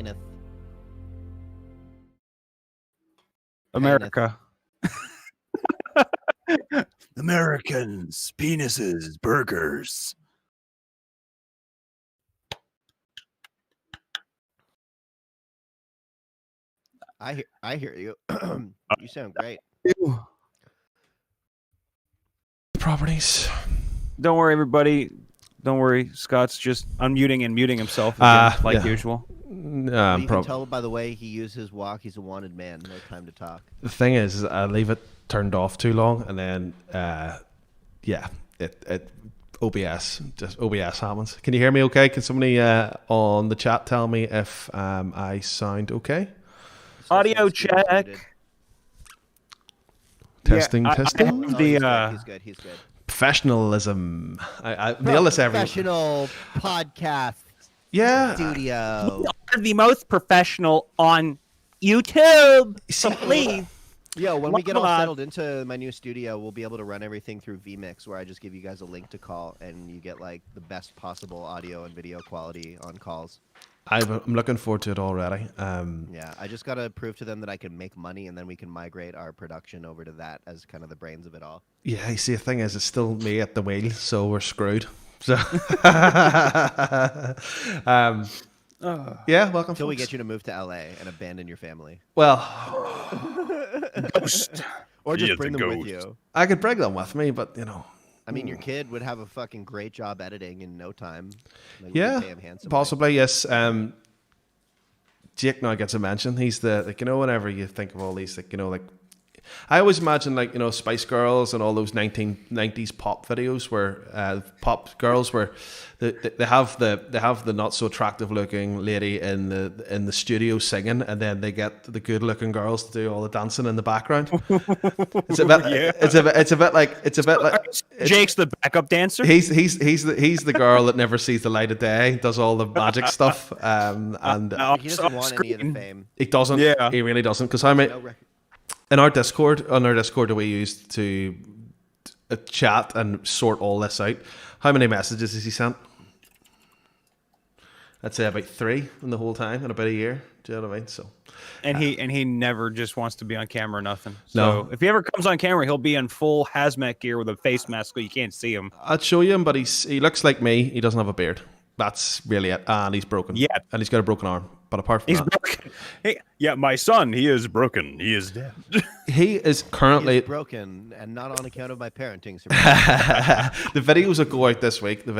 Kenneth. America. Americans, penises, burgers. I hear you. You sound great. Properties. Don't worry, everybody. Don't worry. Scott's just unmuting and muting himself again, like usual. Well, you can tell by the way he used his walk. He's a wanted man. No time to talk. The thing is, I leave it turned off too long, and then it OBS happens. Can you hear me? Okay? Can somebody on the chat tell me if I sound okay? Audio check. Testing. He's good. Professionalism. I nail this every. Professional podcast. Yeah. Studio. We are the most professional on YouTube. So please. Yo, when we get all settled into my new studio, we'll be able to run everything through vMix, where I just give you guys a link to call, and you get like the best possible audio and video quality on calls. I'm looking forward to it already. Yeah, I just gotta prove to them that I can make money, and then we can migrate our production over to that as kind of the brains of it all. Yeah, you see, the thing is, it's still me at the wheel, so we're screwed. So, yeah, welcome. Until we get you to move to LA and abandon your family. Well, ghost, or just bring them with you. I could bring them with me, but you know. I mean, your kid would have a fucking great job editing in no time. Like, yeah, possibly, yes. Jake now gets a mention. He's the, like, you know, whenever you think of all these, like, you know, like, I always imagine, like, you know, Spice Girls and all those 1990s pop videos where pop girls where they have the not so attractive looking lady in the studio singing, and then they get the good looking girls to do all the dancing in the background. It's a bit, it's a bit like Jake's the backup dancer. He's the girl that never sees the light of day, does all the magic stuff, and he doesn't want any of the fame. He doesn't. Yeah, he really doesn't. Because how many? On our Discord that we used to chat and sort all this out, how many messages has he sent? I'd say about 3 in the whole time in about a year. Do you know what I mean? So, and he never just wants to be on camera or nothing. So if he ever comes on camera, he'll be in full hazmat gear with a face mask so you can't see him. I'd show you him, but he looks like me. He doesn't have a beard. That's really it. And he's broken. Yeah, and he's got a broken arm. But apart from that, broken. Hey, yeah, my son, he is broken. He is dead. He is currently broken, and not on account of my parenting. The videos that go out this week, and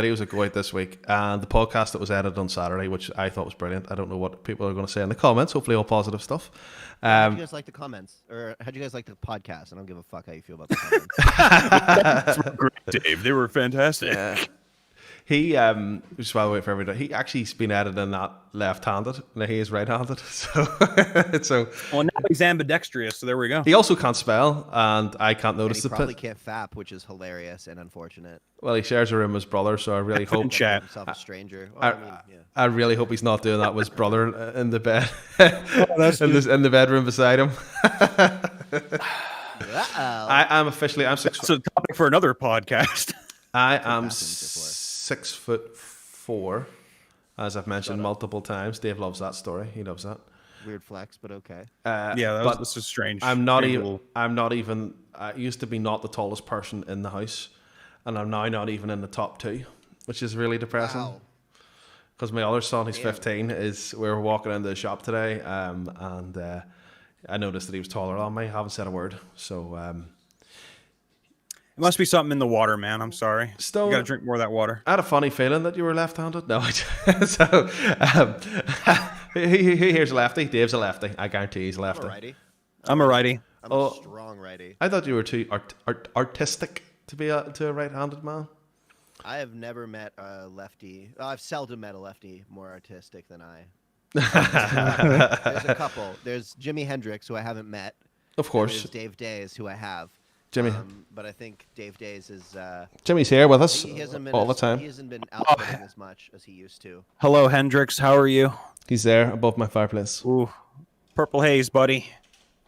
the podcast that was edited on Saturday, which I thought was brilliant. I don't know what people are going to say in the comments. Hopefully, all positive stuff. How do you guys like the comments, or how do you guys like the podcast? I don't give a fuck how you feel about the comments. Great, Dave. They were fantastic. Yeah. He just by the way for everybody, he actually's been edited that left-handed. Now he is right-handed, so well, now he's ambidextrous. So there we go. He also can't spell, and I can't notice the. He probably can't fap, which is hilarious and unfortunate. Well, he shares a room with his brother, so I really hope himself a stranger. Well, I really hope he's not doing that with his brother in the bed, in the bedroom beside him. I'm 6. That's a topic for another podcast. I am 6'4", as I've mentioned multiple times. Dave loves that story. He loves that. Weird flex, but okay. This is strange. I'm not even. I used to be not the tallest person in the house, and I'm now not even in the top 2, which is really depressing. Because my other son, who's 15, we were walking into the shop today, and I noticed that he was taller than me. I haven't said a word, so. It must be something in the water, man. I'm sorry. Stone, you gotta drink more of that water. I had a funny feeling that you were left-handed. No, so here's a lefty. Dave's a lefty. I guarantee he's a lefty. I'm a righty. I'm a strong righty. I thought you were too artistic to be a right-handed man. I have never met a lefty. I've seldom met a lefty more artistic than I. There's a couple. There's Jimi Hendrix, who I haven't met. Of course. There's Dave Days, who I have. Jimmy, but I think Dave Days is. Jimmy's here with us all the time. He hasn't been outputting as much as he used to. Hello, Hendrix. How are you? He's there above my fireplace. Ooh, purple haze, buddy.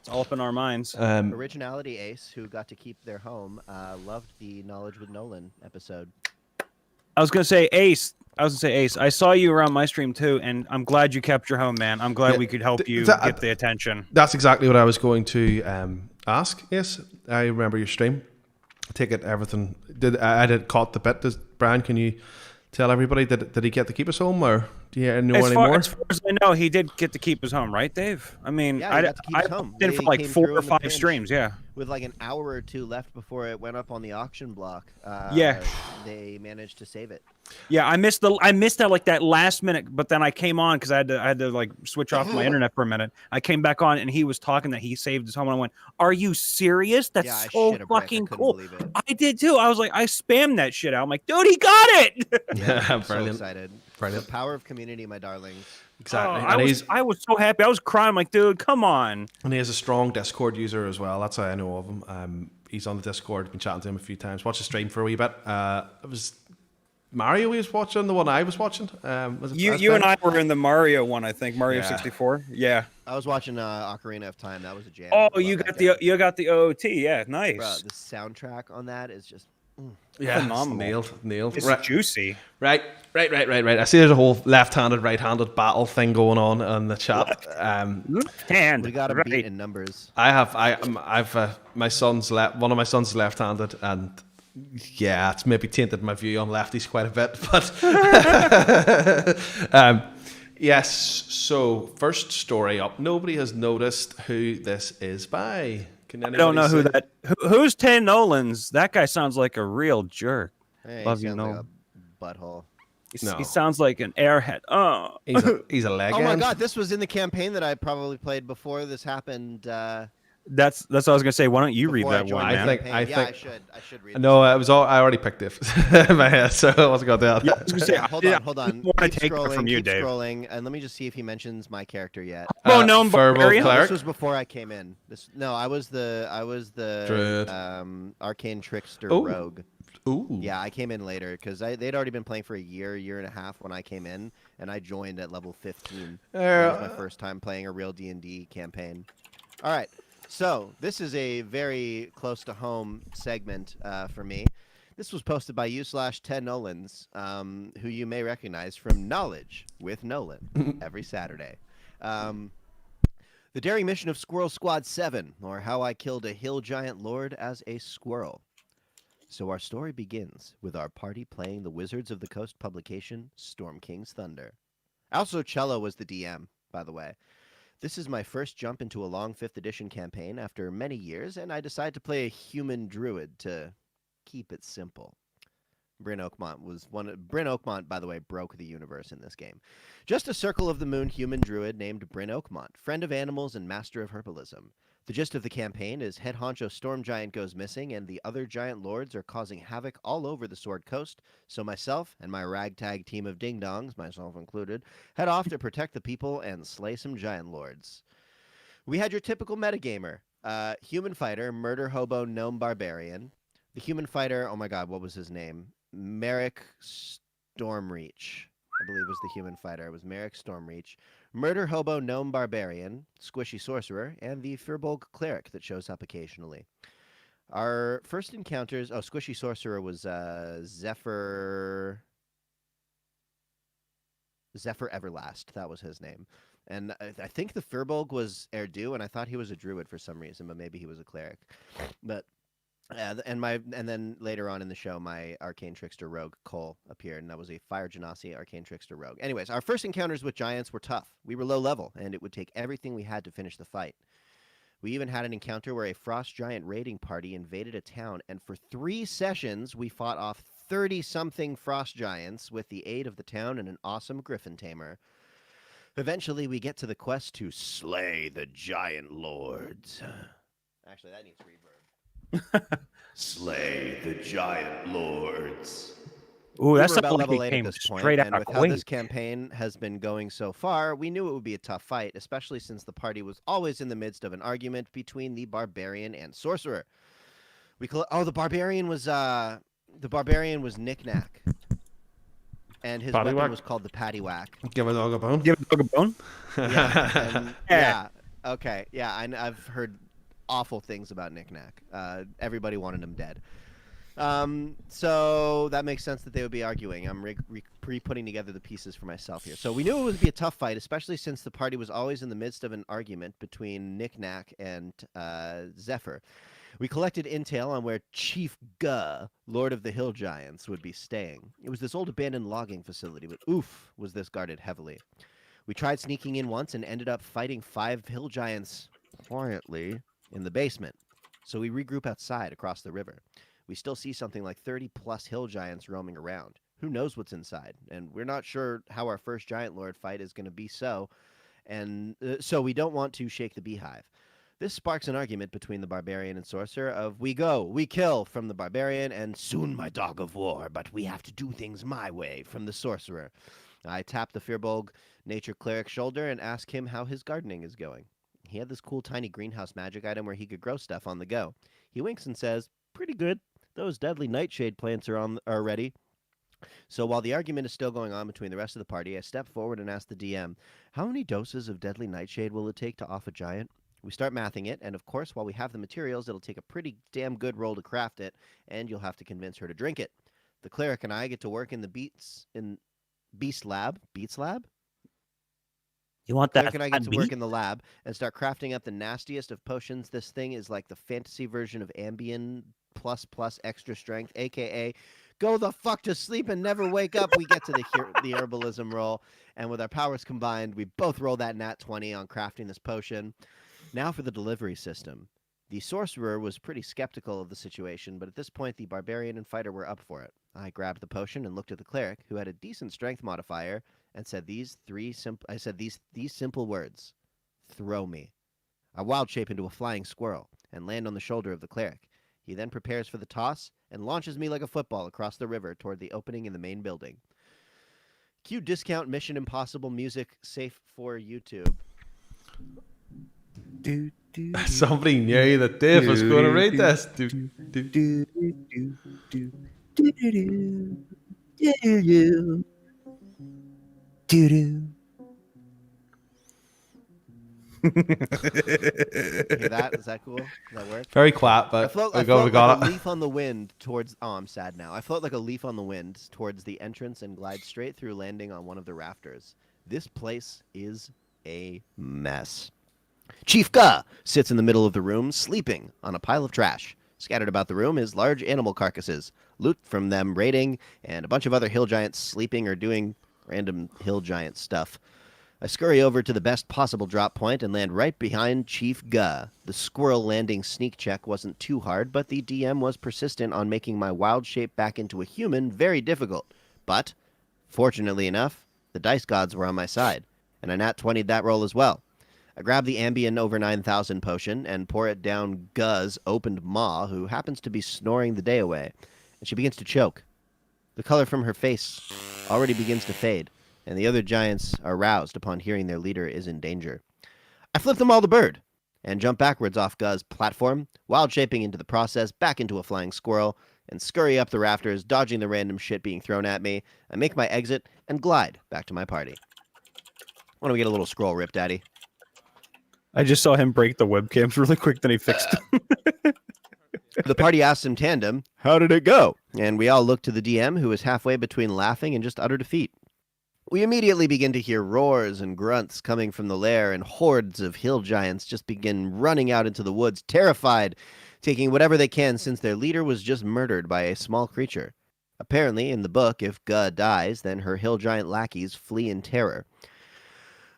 It's all up in our minds. Originality Ace, who got to keep their home, loved the Knowledge with Nolan episode. I was gonna say, Ace, I was gonna say, Ace, I saw you around my stream too, and I'm glad you kept your home, man. I'm glad we could help you get the attention. That's exactly what I was going to ask. Yes, I remember your stream. Take it, everything. I did caught the bit. Brian, can you tell everybody did he get to keep us home, or do you know any more? As far as I know, he did get to keep his home, right, Dave? I mean, yeah, I did for like 4 or 5 streams, yeah. With like an hour or 2 left before it went up on the auction block. Yeah, they managed to save it. Yeah, I missed that like that last minute, but then I came on because I had to like switch off my internet for a minute. I came back on and he was talking that he saved his home, and I went, "Are you serious? That's so fucking cool." I did too. I was like, I spammed that shit out. I'm like, dude, he got it. Yeah, I'm so excited. Brilliant. The power of community, my darlings. Exactly. I was so happy. I was crying. I'm like, dude, come on. And he is a strong Discord user as well. That's how I know of him. He's on the Discord. Been chatting to him a few times. Watched the stream for a wee bit. It was Mario he was watching, the one I was watching. Was it you and I were in the Mario one, I think. Mario 64. Yeah. I was watching Ocarina of Time. That was a jam. Oh, you got the OOT. Yeah, nice. Bro, the soundtrack on that is just phenomenal. Nailed. It's juicy. Right. I see there's a whole left-handed, right-handed battle thing going on the chat. We got to beat in numbers. I've my son's one of my sons is left-handed, and yeah, it's maybe tainted my view on lefties quite a bit, but yes. So first story up. Nobody has noticed who this is by. I don't know who's Ten Nolans. That guy sounds like a real jerk. Hey, love you, Nolan. Like a butthole. He sounds like an airhead. Oh, he's a legend. Oh my god, this was in the campaign that I probably played before this happened. That's what I was gonna say. Why don't you read that one? I think I should read. No, it was all. I already picked it in my head, so I wasn't gonna do that. Yeah, hold on. I want to take it from you, Dave. Scrolling, and let me just see if he mentions my character yet. No, this was before I came in. I was the arcane trickster rogue. Ooh. Yeah, I came in later because they'd already been playing for a year and a half when I came in, and I joined at level 15. That was my first time playing a real D&D campaign. All right. So, this is a very close to home segment for me. This was posted by u/Ted Nolans, who you may recognize from Knowledge with Nolan every Saturday. The daring mission of Squirrel Squad 7, or how I killed a hill giant lord as a squirrel. So our story begins with our party playing the Wizards of the Coast publication, Storm King's Thunder. Also, Cello was the DM, by the way. This is my first jump into a long 5th edition campaign after many years, and I decided to play a human druid to keep it simple. Bryn Oakmont, by the way, broke the universe in this game. Just a circle of the moon human druid named Bryn Oakmont, friend of animals and master of herbalism. The gist of the campaign is head honcho Storm Giant goes missing, and the other giant lords are causing havoc all over the Sword Coast, so myself and my ragtag team of ding-dongs, myself included, head off to protect the people and slay some giant lords. We had your typical metagamer, human fighter, murder hobo, gnome barbarian. The human fighter, oh my god, what was his name? Merrick Stormreach, I believe was the human fighter. It was Merrick Stormreach. Murder hobo, gnome barbarian, squishy sorcerer, and the Firbolg cleric that shows up occasionally. Our first encounters... Oh, squishy sorcerer was Zephyr Everlast. That was his name. And I think the Firbolg was Erdu, and I thought he was a druid for some reason, but maybe he was a cleric. But... and then later on in the show, my arcane trickster rogue Cole appeared, and that was a fire genasi arcane trickster rogue. Anyways, our first encounters with giants were tough. We were low level, and it would take everything we had to finish the fight. We even had an encounter where a frost giant raiding party invaded a town, and for 3 sessions we fought off 30-something frost giants with the aid of the town and an awesome griffin tamer. Eventually, we get to the quest to slay the giant lords. Actually, that needs reverb. Slay the giant lords. Ooh, that's about like level he 8 came at this point, straight and out with of how Quake. this campaign has been going so far, we knew it would be a tough fight, especially since the party was always in the midst of an argument between the barbarian and sorcerer. The barbarian was Knick-Knack, and his weapon was called the Paddywhack. Give a dog a bone. Give a dog a bone. Yeah. Okay. Yeah. I've heard awful things about Knick-Knack. Everybody wanted him dead. So that makes sense that they would be arguing. I'm putting together the pieces for myself here. So we knew it would be a tough fight, especially since the party was always in the midst of an argument between Knick-Knack and Zephyr. We collected intel on where Chief Guh, Lord of the Hill Giants, would be staying. It was this old abandoned logging facility, but oof, was this guarded heavily. We tried sneaking in once and ended up fighting 5 hill giants quietly in the basement. So we regroup outside across the river. We still see something like 30-plus hill giants roaming around. Who knows what's inside? And we're not sure how our first giant lord fight is going to be so we don't want to shake the beehive. This sparks an argument between the barbarian and sorcerer of we go, we kill from the barbarian, and soon my dog of war, but we have to do things my way from the sorcerer. I tap the Firbolg nature cleric's shoulder and ask him how his gardening is going. He had this cool tiny greenhouse magic item where he could grow stuff on the go. He winks and says, pretty good. Those deadly nightshade plants are ready. So while the argument is still going on between the rest of the party, I step forward and ask the DM, how many doses of deadly nightshade will it take to off a giant? We start mathing it, and of course, while we have the materials, it'll take a pretty damn good roll to craft it, and you'll have to convince her to drink it. The cleric and I get to work in the Beats Lab? You want Cleric that? and I get to work in the lab and start crafting up the nastiest of potions. This thing is like the fantasy version of Ambien plus extra strength, a.k.a. go the fuck to sleep and never wake up. We get to the herbalism roll, and with our powers combined, we both roll that nat 20 on crafting this potion. Now for the delivery system. The sorcerer was pretty skeptical of the situation, but at this point, the barbarian and fighter were up for it. I grabbed the potion and looked at the cleric, who had a decent strength modifier, and said these simple words: "Throw me." I wild shape into a flying squirrel and land on the shoulder of the cleric. He then prepares for the toss and launches me like a football across the river toward the opening in the main building. Cue discount Mission Impossible music, safe for YouTube. Somebody knew that Dave was going to read this. Hear that? Is that cool? Does that work? Very quiet, but I float like a leaf on the wind towards. Oh, I'm sad now. I float like a leaf on the wind towards the entrance and glide straight through, landing on one of the rafters. This place is a mess. Chief Guh sits in the middle of the room, sleeping on a pile of trash. Scattered about the room is large animal carcasses, loot from them raiding, and a bunch of other hill giants sleeping or doing random hill giant stuff. I scurry over to the best possible drop point and land right behind Chief Guh. The squirrel landing sneak check wasn't too hard, but the DM was persistent on making my wild shape back into a human very difficult. But, fortunately enough, the dice gods were on my side, and I nat 20'd that roll as well. I grab the Ambien over 9,000 potion and pour it down Guh's opened maw, who happens to be snoring the day away, and she begins to choke. The color from her face already begins to fade, and the other giants are roused upon hearing their leader is in danger. I flip them all the bird and jump backwards off Guh's platform, wild shaping into the process back into a flying squirrel, and scurry up the rafters, dodging the random shit being thrown at me. I make my exit and glide back to my party. Why don't we get a little scroll, Rip Daddy? I just saw him break the webcams really quick, then he fixed them. The party asks in tandem, how did it go? And we all look to the DM, who is halfway between laughing and just utter defeat. We immediately begin to hear roars and grunts coming from the lair, and hordes of hill giants just begin running out into the woods, terrified, taking whatever they can since their leader was just murdered by a small creature. Apparently, in the book, if Guh dies, then her hill giant lackeys flee in terror.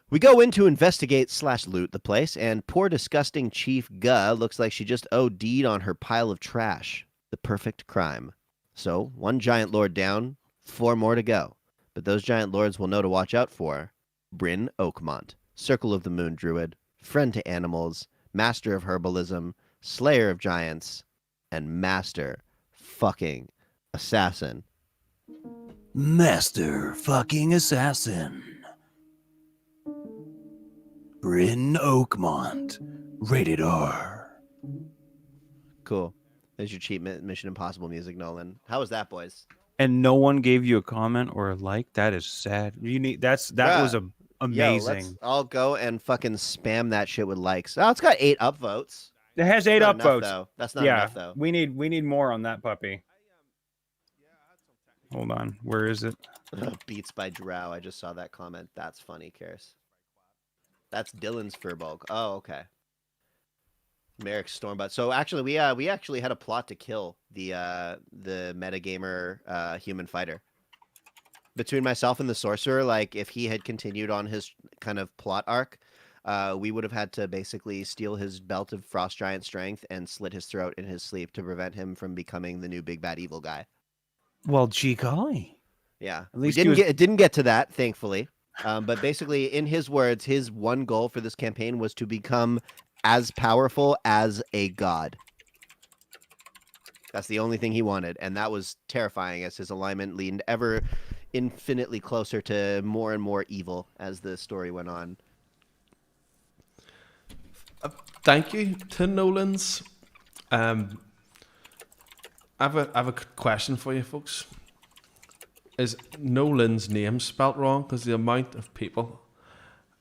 We go in to investigate/loot the place, and poor disgusting Chief Guh looks like she just OD'd on her pile of trash. The perfect crime. So, 1 giant lord down, 4 more to go. But those giant lords will know to watch out for Bryn Oakmont, Circle of the Moon Druid, friend to animals, master of herbalism, slayer of giants, and master fucking assassin. Master fucking assassin. Bryn Oakmont, rated R. Cool. There's your cheap Mission Impossible music, Nolan. How was that, boys? And no one gave you a comment or a like. That is sad. You need that was amazing. Yo, let's all go and fucking spam that shit with likes. Oh, it's got 8 upvotes. It has 8 upvotes. That's not enough though. We need more on that puppy. Hold on. Where is it? Beats by Drow. I just saw that comment. That's funny, Karis. That's Dylan's Furbulk. Oh, okay. Merrick's Stormbot. So actually, we actually had a plot to kill the metagamer human fighter. Between myself and the sorcerer, like if he had continued on his kind of plot arc, we would have had to basically steal his belt of Frost Giant strength and slit his throat in his sleep to prevent him from becoming the new big bad evil guy. Well, gee golly. Yeah, At least it didn't get to that, thankfully. But basically, in his words, his one goal for this campaign was to become as powerful as a god. That's the only thing he wanted, and that was terrifying as his alignment leaned ever infinitely closer to more and more evil as the story went on. Thank you to Nolan's. I have a question for you, folks. Is Nolan's name spelt wrong? Because the amount of people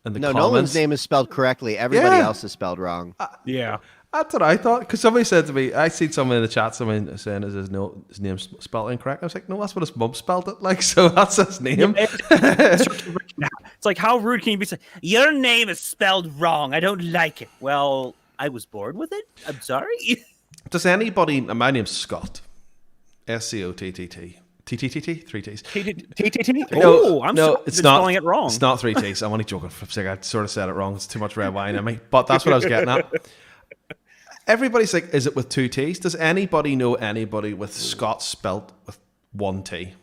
in the comments... Nolan's name is spelled correctly. Everybody else is spelled wrong. Yeah. That's what I thought. Because somebody said to me, I seen someone in the chat, someone saying, "Is his name spelled incorrect?" I was like, no, that's what his mum spelled it like, so that's his name. It's like, how rude can you be? Your name is spelled wrong. I don't like it. Well, I was bored with it. I'm sorry. Does anybody... My name's Scott. Scott. T-T-T-T? 3 T's. Oh, I'm it's spelling it wrong. It's not 3 T's. I'm only joking for a second. I sort of said it wrong. It's too much red wine in me. But that's what I was getting at. Everybody's like, is it with 2 T's? Does anybody know anybody with Scott spelt with 1 T?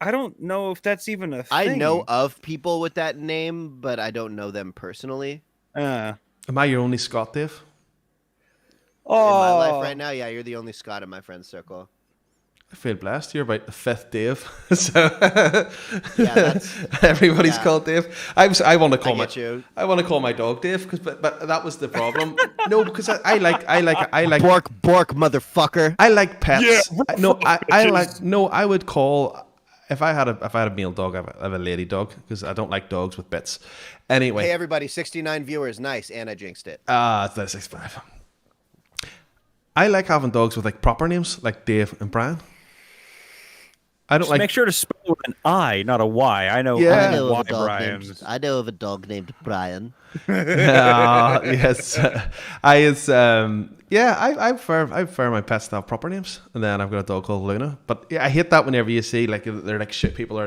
I don't know if that's even a thing. I know of people with that name, but I don't know them personally. Am I your only Scott, Dave? In my life right now, yeah, you're the only Scott in my friend's circle. I feel blessed. You're about the 5th Dave. So yeah, everybody's called Dave. I want to call my dog Dave, but that was the problem. No, because I like Bork motherfucker. I like pets. Yeah. I would call if I had a male dog, I have a lady dog because I don't like dogs with bits. Anyway. Hey everybody, 69 viewers, nice, and I jinxed it. That's 65. I like having dogs with like proper names, like Dave and Brian. I don't make sure to spell with an I, not a Y. I know. Yeah. I know of a dog named Brian. Yes, I prefer my pets to have proper names, and then I've got a dog called Luna. But yeah, I hate that whenever you see like they're like shit people are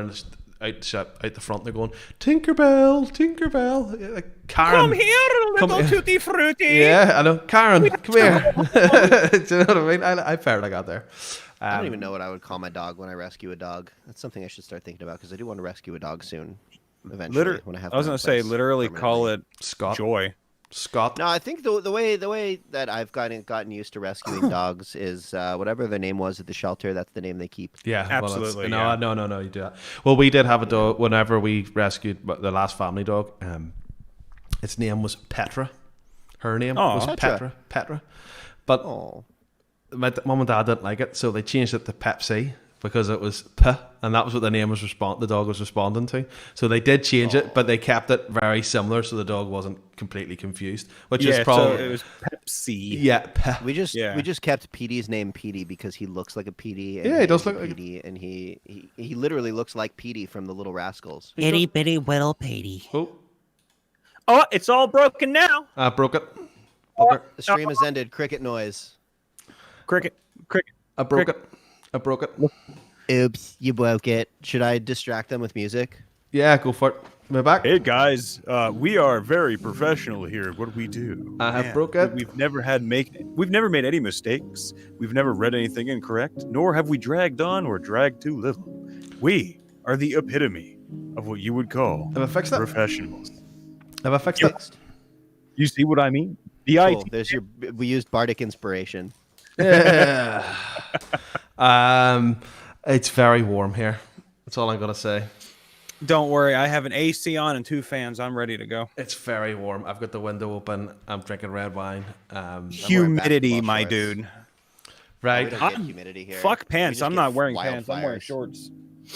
out the front. They're going Tinkerbell, like Karen. Come here, little tutti frutti. Yeah, I know. Karen, come here. Do you know what I mean? I prefer like that there. I don't even know what I would call my dog when I rescue a dog. That's something I should start thinking about because I do want to rescue a dog soon. Eventually, when I have. I was going to say, literally call it Scott. Joy. Scott. No, I think the way that I've gotten used to rescuing dogs is whatever their name was at the shelter. That's the name they keep. Yeah, absolutely. No, you do that. Well, we did have a dog whenever we rescued the last family dog. Its name was Petra. Her name was Petra. But my mum and dad didn't like it, so they changed it to Pepsi because it was P, and that was what the name was the dog was responding to. So they did change it, but they kept it very similar, so the dog wasn't completely confused. Which is probably so it was Pepsi. Yeah, we just kept Petey's name Petey because he looks like a Petey. And he does look like Petey, and he literally looks like Petey from the Little Rascals. Itty bitty little Petey. Oh, it's all broken now. I broke it. The stream has ended. Cricket noise. Cricket. I broke it. Oops, you broke it. Should I distract them with music? Yeah, go for it. Am I back? Hey guys, we are very professional here at what we do. I have broke it. We've never made any mistakes. We've never read anything incorrect, nor have we dragged on or dragged too little. We are the epitome of what you would call Have I fixed it? professionals. Have I fixed it? You see what I mean? Cool. We used Bardic inspiration. Yeah. It's very warm here. That's all I'm gonna say. Don't worry, I have an AC on and 2 fans. I'm ready to go. It's very warm. I've got the window open. I'm drinking red wine. Humidity, my dude. Right. We don't get humidity here. Fuck pants. I'm not wearing pants. I'm wearing wildfires. shorts.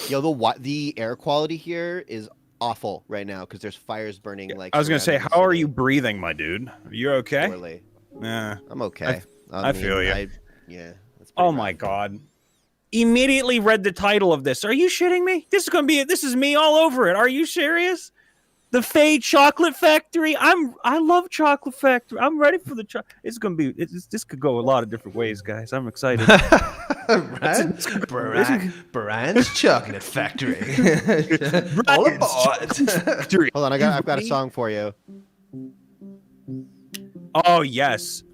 Yo, the air quality here is awful right now because there's fires burning. Like I was gonna say, surrounding the how are city. you breathing, my dude? Are you okay? Poorly. Yeah. I'm okay. I feel you. Yeah. That's Oh pretty my rough. god. immediately read the title of this. Are you shitting me? This is me all over it. Are you serious? The Fae Chocolate Factory. I love Chocolate Factory. I'm ready for the It's gonna be. This could go a lot of different ways, guys. I'm excited. Brand's Chocolate Factory. All aboard. Hold on, I've got a song for you. Oh yes,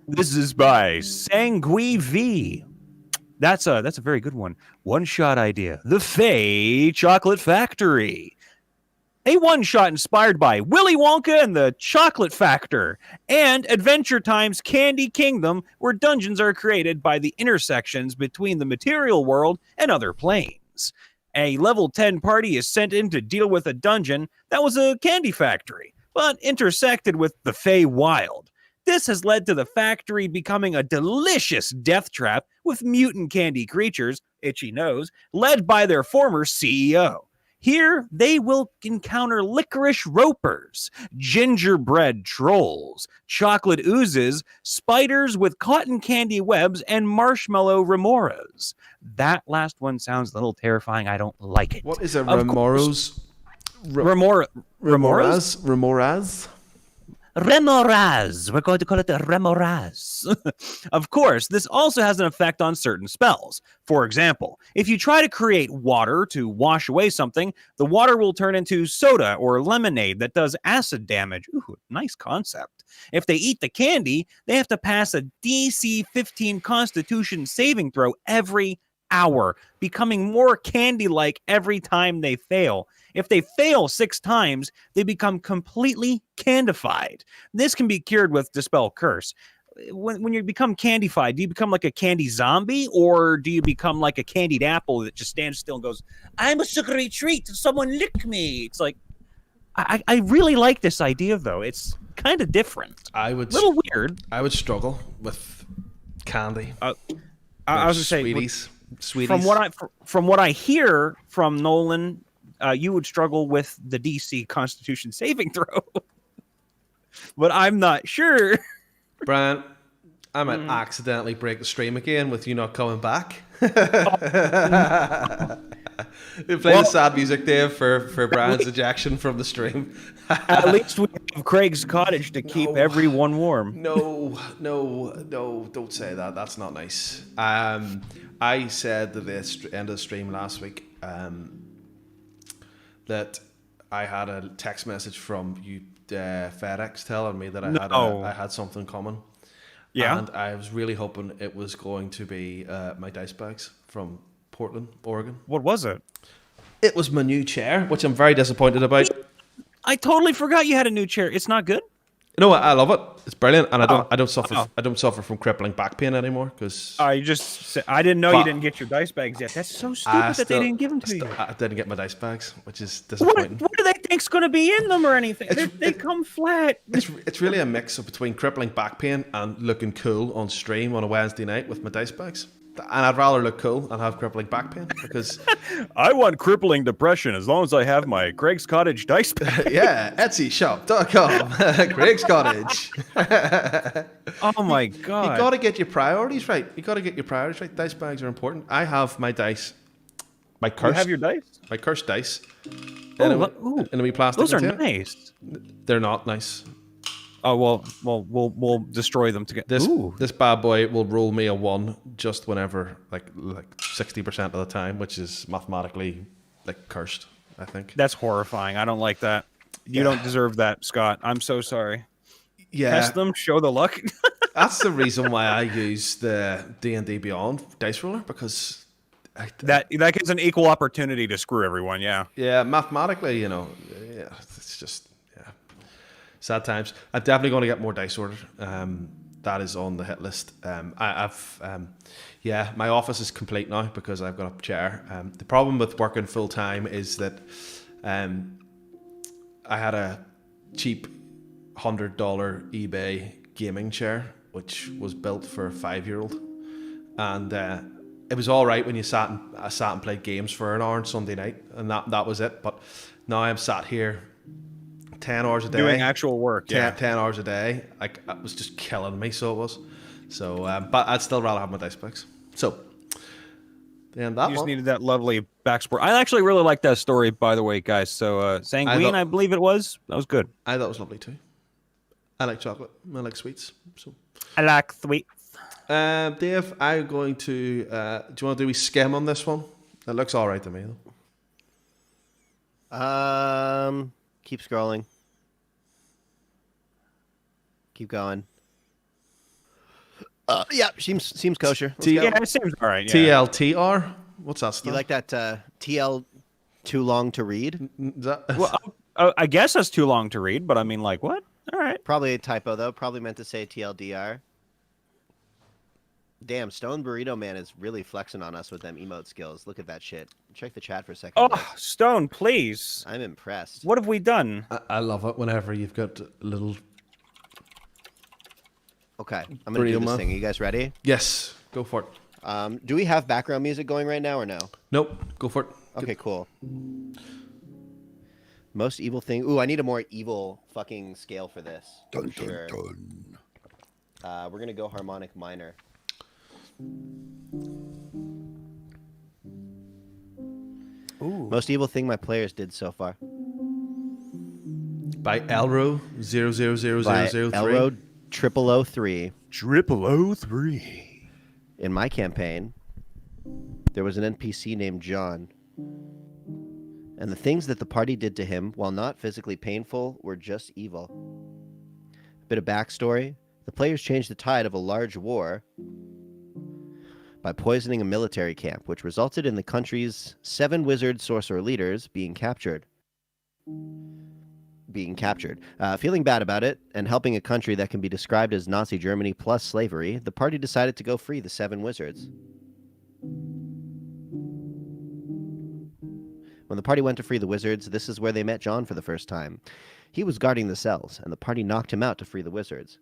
this is by Sangui V. That's a very good one. One shot idea. The Fae Chocolate Factory. A one-shot inspired by Willy Wonka and the Chocolate Factor, and Adventure Time's Candy Kingdom, where dungeons are created by the intersections between the material world and other planes. A level 10 party is sent in to deal with a dungeon that was a candy factory, but intersected with the Fey Wild. This has led to the factory becoming a delicious death trap with mutant candy creatures, itchy nose, led by their former CEO. Here, they will encounter licorice ropers, gingerbread trolls, chocolate oozes, spiders with cotton candy webs, and marshmallow remoras. That last one sounds a little terrifying. I don't like it. What is a remoras? Remoras? Remoras? Remoras. We're going to call it the Remoras. Of course, this also has an effect on certain spells. For example, if you try to create water to wash away something, the water will turn into soda or lemonade that does acid damage. Ooh, nice concept. If they eat the candy, they have to pass a DC 15 Constitution saving throw every hour, becoming more candy-like every time they fail. If they fail 6 times, they become completely candified. This can be cured with Dispel Curse. When you become candified, do you become like a candy zombie, or do you become like a candied apple that just stands still and goes, I'm a sugary treat, someone lick me? It's like, I really like this idea, though. It's kind of different. A little weird. I would struggle with candy. I was going to say, Sweeties. From what I hear from Nolan, you would struggle with the DC Constitution saving throw, but I'm not sure. Brian, I might accidentally break the stream again with you not coming back. We play the sad music, Dave, for Brian's ejection from the stream. At least we have Craig's cottage to keep everyone warm. No, don't say that. That's not nice. I said at the end of the stream last week that I had a text message from you, FedEx, telling me that I had something coming. Yeah. And I was really hoping it was going to be my dice bags from Portland, Oregon. What was it? It was my new chair, which I'm very disappointed about. I totally forgot you had a new chair. It's not good? You know what? I love it. It's brilliant, and I don't suffer from crippling back pain anymore because I didn't know you didn't get your dice bags yet. That's so stupid that they didn't give them to you. I didn't get my dice bags, which is disappointing. What do they think's going to be in them or anything? They come flat. It's really a mix of between crippling back pain and looking cool on stream on a Wednesday night with my dice bags. And I'd rather look cool and have crippling back pain because I want crippling depression as long as I have my Craig's Cottage dice bag. Yeah, EtsyShop.com. Craig's Cottage. Oh my god! You got to get your priorities right. Dice bags are important. I have my dice. My cursed. You have your dice? My cursed dice. In a wee plastic. Those are container. nice. They're not nice. Oh well, we'll destroy them together. This bad boy will roll me a 1 just whenever, like 60% of the time, which is mathematically cursed. I think that's horrifying. I don't like that. You don't deserve that, Scott. I'm so sorry. Yeah, test them, show the luck. That's the reason why I use the D&D Beyond dice roller, because that gives an equal opportunity to screw everyone. Yeah, mathematically, it's just. Sad times. I'm definitely going to get more dice ordered. That is on the hit list. My office is complete now because I've got a chair. The problem with working full time is that I had a cheap $100 eBay gaming chair, which was built for a 5-year-old, and it was all right when you sat and played games for an hour on Sunday night, and that was it. But now I'm sat here 10 hours a day doing actual work. 10 hours a day. It was just killing me. So it was. So but I'd still rather have my dice bags. So And that You just one. needed that lovely backsport. I actually really like that story, by the way, guys. So Sanguine, I believe it was. That was good. I thought it was lovely too. I like chocolate. I like sweets. So, I like sweet. Dave, I'm going to. Do you want to do a skim on this one? It looks all right to me, though. Keep scrolling. Keep going. Yeah, seems kosher. Let's go. Yeah, it seems all right. Yeah. TLTR. What's that stuff? You like that TL too long to read? Well, I guess that's too long to read, but I mean, like, what? All right. Probably a typo though. Probably meant to say TLDR. Damn, Stone Burrito Man is really flexing on us with them emote skills. Look at that shit. Check the chat for a second. Oh, Stone, please. I'm impressed. What have we done? I love it whenever you've got little. Okay, I'm gonna do this Man. thing. Are you guys ready? Yes, go for it. Do we have background music going right now or no? Nope, go for it. Okay, cool. Most evil thing. Ooh, I need a more evil fucking scale for this. Dun, for sure. dun, dun. We're gonna go harmonic minor. Ooh. Most evil thing my players did so far. By Elro By 000003. Elro 0003. 0003. In my campaign, there was an NPC named John. And the things that the party did to him, while not physically painful, were just evil. A bit of backstory. The players changed the tide of a large war by poisoning a military camp, which resulted in the country's 7 wizard sorcerer leaders being captured. Feeling bad about it, and helping a country that can be described as Nazi Germany plus slavery, the party decided to go free the 7 wizards. When the party went to free the wizards, this is where they met John for the first time. He was guarding the cells, and the party knocked him out to free the wizards.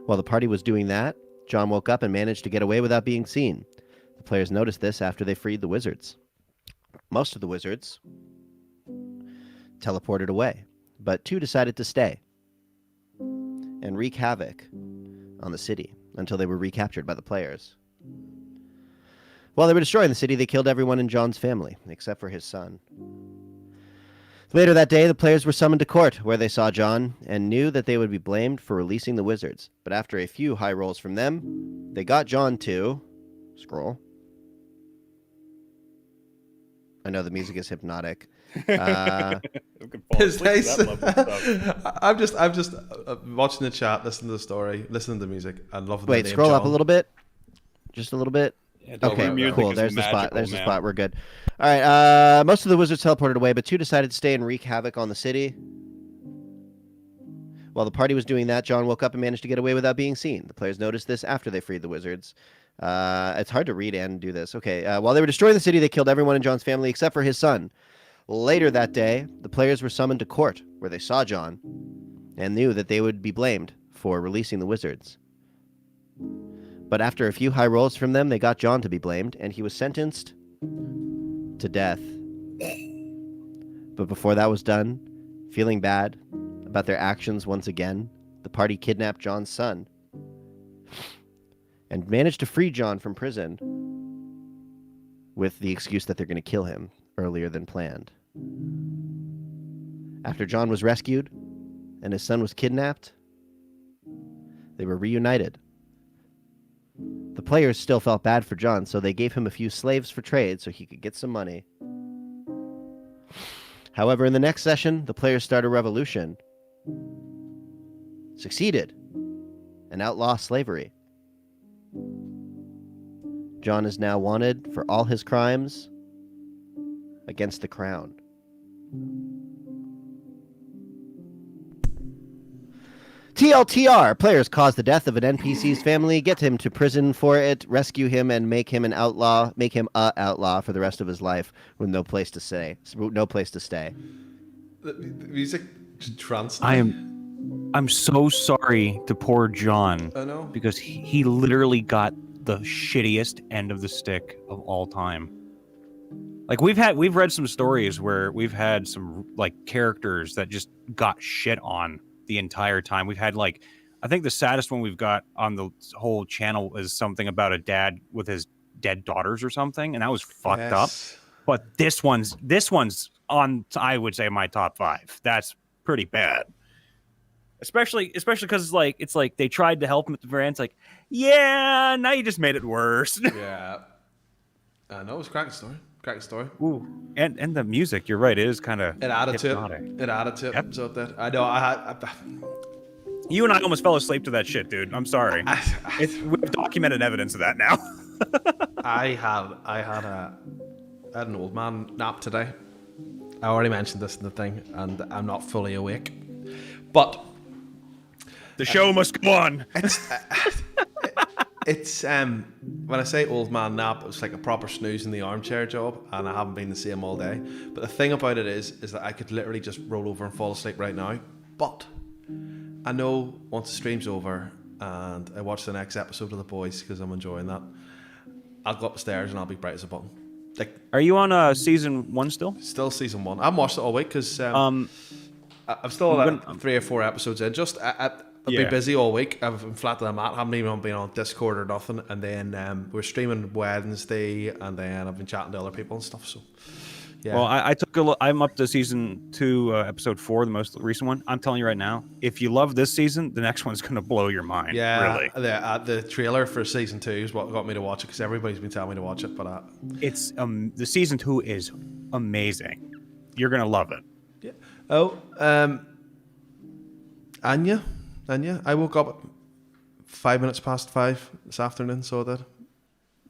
While the party was doing that, John woke up and managed to get away without being seen. The players noticed this after they freed the wizards. Most of the wizards teleported away, but 2 decided to stay and wreak havoc on the city until they were recaptured by the players. While they were destroying the city, they killed everyone in John's family, except for his son. Later that day, the players were summoned to court, where they saw John and knew that they would be blamed for releasing the wizards. But after a few high rolls from them, they got John to... Scroll. I know the music is hypnotic. It's nice. I'm just watching the chat, listening to the story, listening to the music. I love the Wait, name scroll John. up a little bit. Just a little bit. Yeah, Okay, music cool. is There's the spot. magical, There's the man. spot. We're good. All right. Most of the wizards teleported away, but 2 decided to stay and wreak havoc on the city. While the party was doing that, John woke up and managed to get away without being seen. The players noticed this after they freed the wizards. It's hard to read and do this. Okay. While they were destroying the city, they killed everyone in John's family except for his son. Later that day, the players were summoned to court, where they saw John and knew that they would be blamed for releasing the wizards. But after a few high rolls from them, they got John to be blamed, and he was sentenced to death. But before that was done, feeling bad about their actions once again, the party kidnapped John's son and managed to free John from prison with the excuse that they're going to kill him earlier than planned. After John was rescued and his son was kidnapped, they were reunited. The players still felt bad for John, so they gave him a few slaves for trade so he could get some money. However, in the next session, the players started a revolution, succeeded, and outlawed slavery. John is now wanted for all his crimes against the crown. TLTR. Players cause the death of an NPC's family, get him to prison for it, rescue him, and make him a outlaw for the rest of his life with no place to stay. The music trance. I'm so sorry to poor John. I know. Because he literally got the shittiest end of the stick of all time. Like we've read some stories where we've had some like characters that just got shit on the entire time. We've had like I think the saddest one we've got on the whole channel is something about a dad with his dead daughters or something, and that was fucked up. But this one's on, I would say, my top 5. That's pretty bad. Especially because it's like they tried to help him at the very end. It's like, yeah, now you just made it worse. Yeah. No, it was a cracking story. Ooh, and the music, you're right, it is kind of It added to it. Yep. So that I know You and I almost fell asleep to that shit, dude. I'm sorry. We've documented evidence of that now. I had an old man nap today. I already mentioned this in the thing, and I'm not fully awake. But the show must go on. It's when I say old man nap, it's like a proper snooze in the armchair job, and I haven't been the same all day. But the thing about it is that I could literally just roll over and fall asleep right now. But I know once the stream's over and I watch the next episode of The Boys, because I'm enjoying that, I'll go upstairs and I'll be bright as a button. Like, are you on season 1 still? Still season 1. I haven't watched it all week because I'm still 3 or 4 episodes in. Just I've been busy all week. I've been flat to the mat. I haven't even been on Discord or nothing. And then we're streaming Wednesday, and then I've been chatting to other people and stuff. So yeah. Well, I took a look. I'm up to season 2, episode 4, the most recent one. I'm telling you right now, if you love this season, the next one's going to blow your mind. Yeah, really. The trailer for season 2 is what got me to watch it, because everybody's been telling me to watch it. But it's the season 2 is amazing. You're going to love it. Yeah. Oh, Anya, I woke up at 5 minutes past 5 this afternoon, so I did.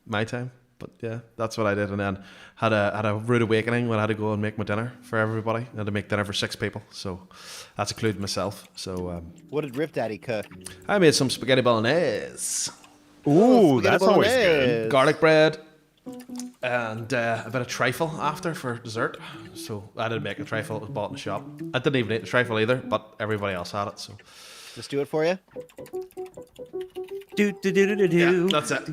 My time. But yeah, that's what I did, and then had a rude awakening when I had to go and make my dinner for everybody. I had to make dinner for 6 people, so that's including myself. So what did Rip Daddy cook? I made some spaghetti bolognese. Ooh, that's always good. Garlic bread, and a bit of trifle after for dessert. So I didn't make a trifle; it was bought in the shop. I didn't even eat the trifle either, but everybody else had it. So just do it for you. Yeah, that's it.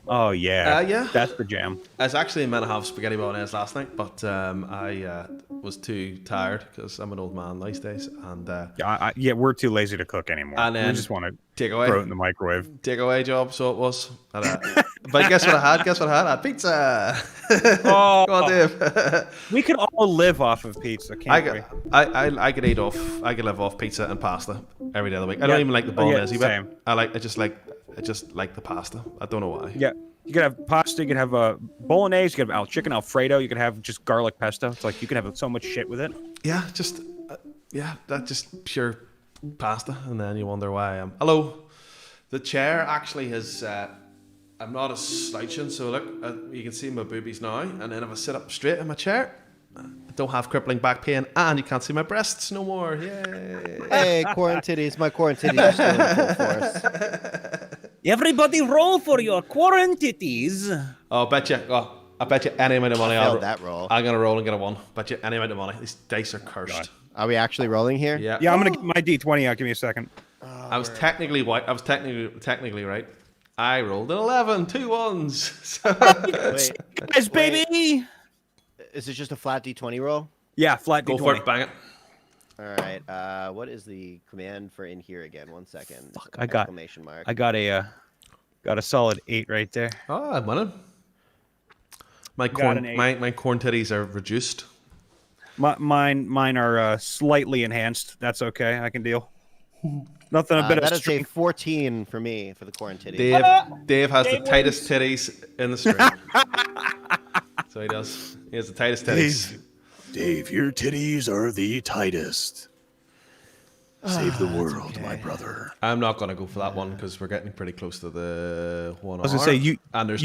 Oh yeah, yeah. That's the jam. I was actually meant to have spaghetti bolognese last night, but I was too tired because I'm an old man these days, and yeah, we're too lazy to cook ananymore. And then we just want to takeaway, throw it in the microwave. Takeaway job, so it was. But guess what I had? I had pizza. Oh, go on, Dave. We could all live off of pizza, can't we? I could live off pizza and pasta every day of the week. I don't even like the bolognese, but I just like the pasta. I don't know why. Yeah, you could have pasta, you could have bolognese, you could have chicken Alfredo, you could have just garlic pesto. It's like you could have so much shit with it. Yeah, that's just pure pasta, and then you wonder why I am. Hello, the chair actually has. I'm not as slouching, so look, you can see my boobies now, and then if I sit up straight in my chair, I don't have crippling back pain, and you can't see my breasts no more. Yay! Hey, quarantitties, my quarantitties are still in full force. Everybody roll for your quarantitties. Oh, I bet you any amount of money I'll that roll. I'm gonna roll and get a 1. Bet you any amount of money. These dice are cursed. God. Are we actually rolling here? Yeah. Yeah, I'm gonna get my D20 out. Give me a second. I was technically right. I rolled an 11, 2 1s. Wait, Guys, baby. Is it just a flat D20 roll? Yeah, flat Go D20. for it, bang it. All right. What is the command for in here again? 1 second. Fuck, I got a solid 8 right there. Oh, I'm winning. My corn titties are reduced. Mine are slightly enhanced. That's okay. I can deal. Nothing a bit that of is a 14 for me for the quarantine. Dave has the tightest titties in the stream. So he does. He has the tightest titties. Dave, your titties are the tightest. Save the world, my brother. I'm not going to go for that one because we're getting pretty close to the 1 hour. I was going to say, you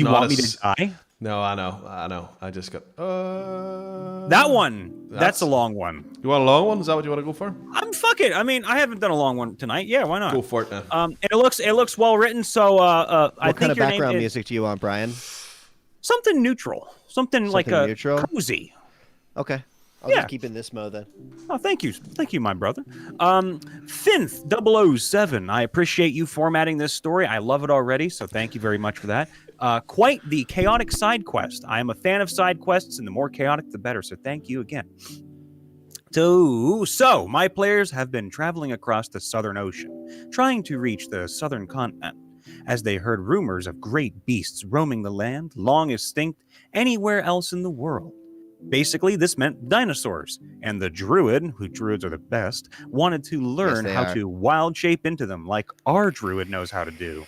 want me to die? No, I know. I just got... that one. That's a long one. You want a long one? Is that what you want to go for? Fuck it. I mean, I haven't done a long one tonight. Yeah, why not? Go for it now. And it looks well written. So I think what kind of your background name music do you want, Brian? Something neutral. Something like a neutral? cozy. Okay. I'll just keep in this mode then. Oh, thank you, my brother. Finth 007. I appreciate you formatting this story. I love it already, so thank you very much for that. Quite the chaotic side quest. I am a fan of side quests, and the more chaotic, the better. So thank you again. So my players have been traveling across the Southern Ocean, trying to reach the southern continent, as they heard rumors of great beasts roaming the land, long extinct anywhere else in the world. Basically, this meant dinosaurs, and the druid, who druids are the best, wanted to learn how to wild shape into them like our druid knows how to do.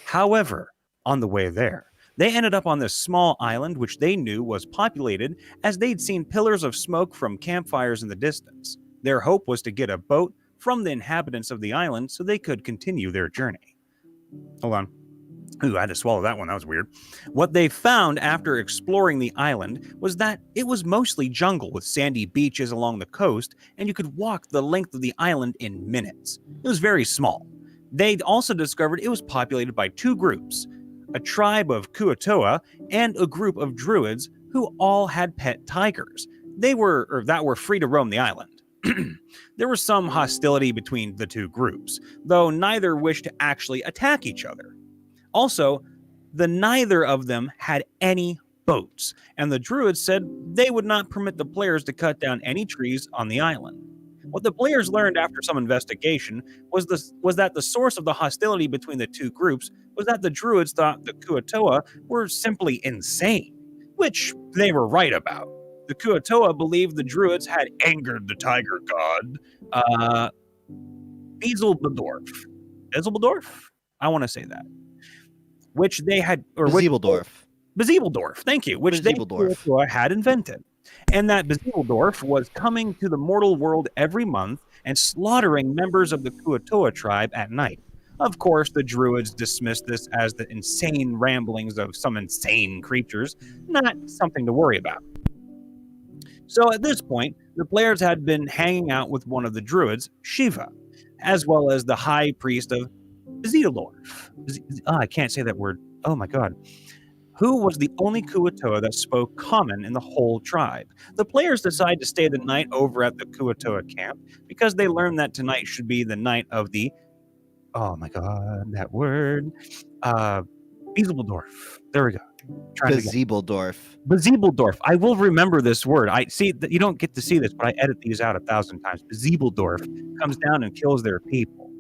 However, on the way there, they ended up on this small island which they knew was populated as they'd seen pillars of smoke from campfires in the distance. Their hope was to get a boat from the inhabitants of the island so they could continue their journey. Hold on. Ooh, I had to swallow that one. That was weird. What they found after exploring the island was that it was mostly jungle with sandy beaches along the coast, and you could walk the length of the island in minutes. It was very small. They'd also discovered it was populated by two groups, a tribe of Kuatoa and a group of druids who all had pet tigers. That were free to roam the island. There was some hostility between the two groups, though neither wished to actually attack each other. Also, neither of them had any boats, and the druids said they would not permit the players to cut down any trees on the island. What the players learned after some investigation was that the source of the hostility between the two groups was that the druids thought the Kuatoa were simply insane, which they were right about. The Kuatoa believed the druids had angered the tiger god, Beelzebub. I want to say that. Which they had... Beelzebub, thank you. Which they had invented. And that Beelzebub was coming to the mortal world every month and slaughtering members of the Kuatoa tribe at night. Of course, the druids dismissed this as the insane ramblings of some insane creatures, not something to worry about. So at this point, the players had been hanging out with one of the druids, Shiva, as well as the high priest of Beelzebub. I can't say that word. Oh my god. Who was the only Kuatoa that spoke common in the whole tribe. The players decided to stay the night over at the Kuatoa camp because they learned that tonight should be the night of the, oh my god, that word, Beelzebub. There we go. Beelzebub. I will remember this word. I see that you don't get to see this, but I edit these out 1,000 times. Beelzebub comes down and kills their people.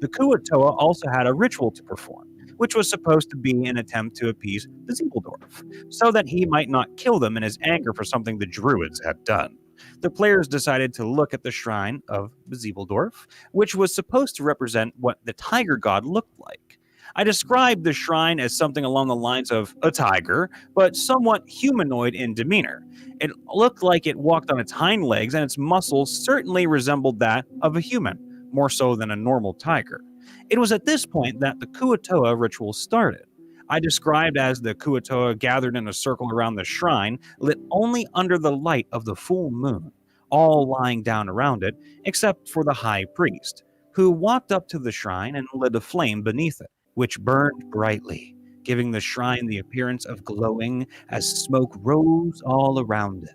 The Kuatoa also had a ritual to perform, which was supposed to be an attempt to appease Beelzebub, so that he might not kill them in his anger for something the druids had done. The players decided to look at the shrine of Beelzebub, which was supposed to represent what the tiger god looked like. I described the shrine as something along the lines of a tiger, but somewhat humanoid in demeanor. It looked like it walked on its hind legs, and its muscles certainly resembled that of a human, more so than a normal tiger. It was at this point that the Kuatoa ritual started. I described as the Kuatoa gathered in a circle around the shrine, lit only under the light of the full moon, all lying down around it, except for the high priest, who walked up to the shrine and lit a flame beneath it, which burned brightly, giving the shrine the appearance of glowing as smoke rose all around it.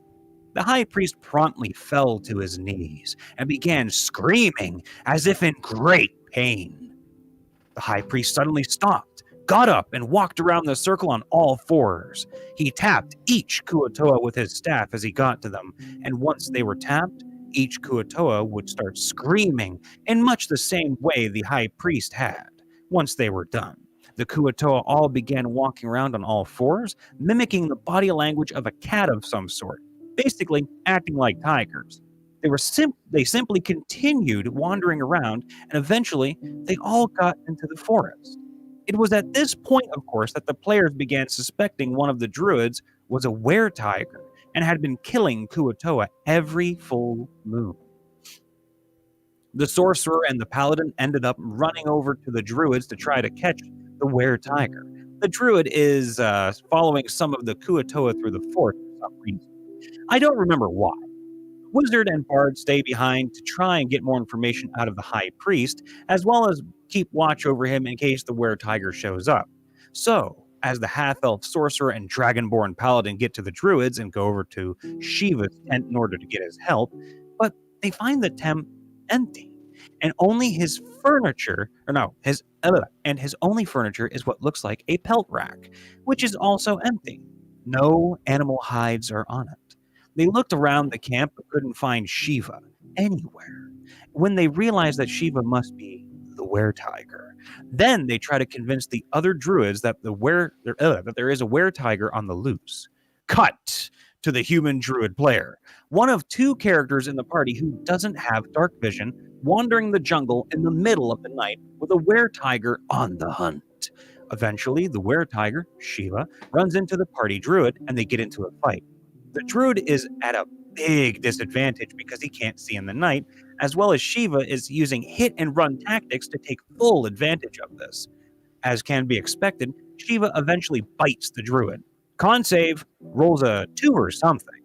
The high priest promptly fell to his knees and began screaming as if in great pain. The high priest suddenly stopped, got up, and walked around the circle on all fours. He tapped each Kuatoa with his staff as he got to them, and once they were tapped, each Kuatoa would start screaming in much the same way the high priest had. Once they were done, the Kuatoa all began walking around on all fours, mimicking the body language of a cat of some sort, basically acting like tigers. They simply continued wandering around, and eventually they all got into the forest. It was at this point, of course, that the players began suspecting one of the druids was a were-tiger and had been killing Kuatoa every full moon. The sorcerer and the paladin ended up running over to the druids to try to catch the were-tiger. The druid is following some of the Kuatoa through the forest for some reason. I don't remember why. Wizard and Bard stay behind to try and get more information out of the high priest, as well as keep watch over him in case the were-tiger shows up. So, as the half-elf sorcerer and dragonborn paladin get to the druids and go over to Shiva's tent in order to get his help, but they find the tent empty, and only his furniture, his only furniture is what looks like a pelt rack, which is also empty. No animal hides are on it. They looked around the camp but couldn't find Shiva, anywhere. When they realize that Shiva must be the were-tiger, then they try to convince the other druids that that there is a were-tiger on the loose. Cut to the human druid player, one of two characters in the party who doesn't have dark vision, wandering the jungle in the middle of the night with a were-tiger on the hunt. Eventually, the were-tiger, Shiva, runs into the party druid and they get into a fight. The druid is at a big disadvantage because he can't see in the night, as well as Shiva is using hit and run tactics to take full advantage of this. As can be expected, Shiva eventually bites the druid. Con save, rolls a 2 or something.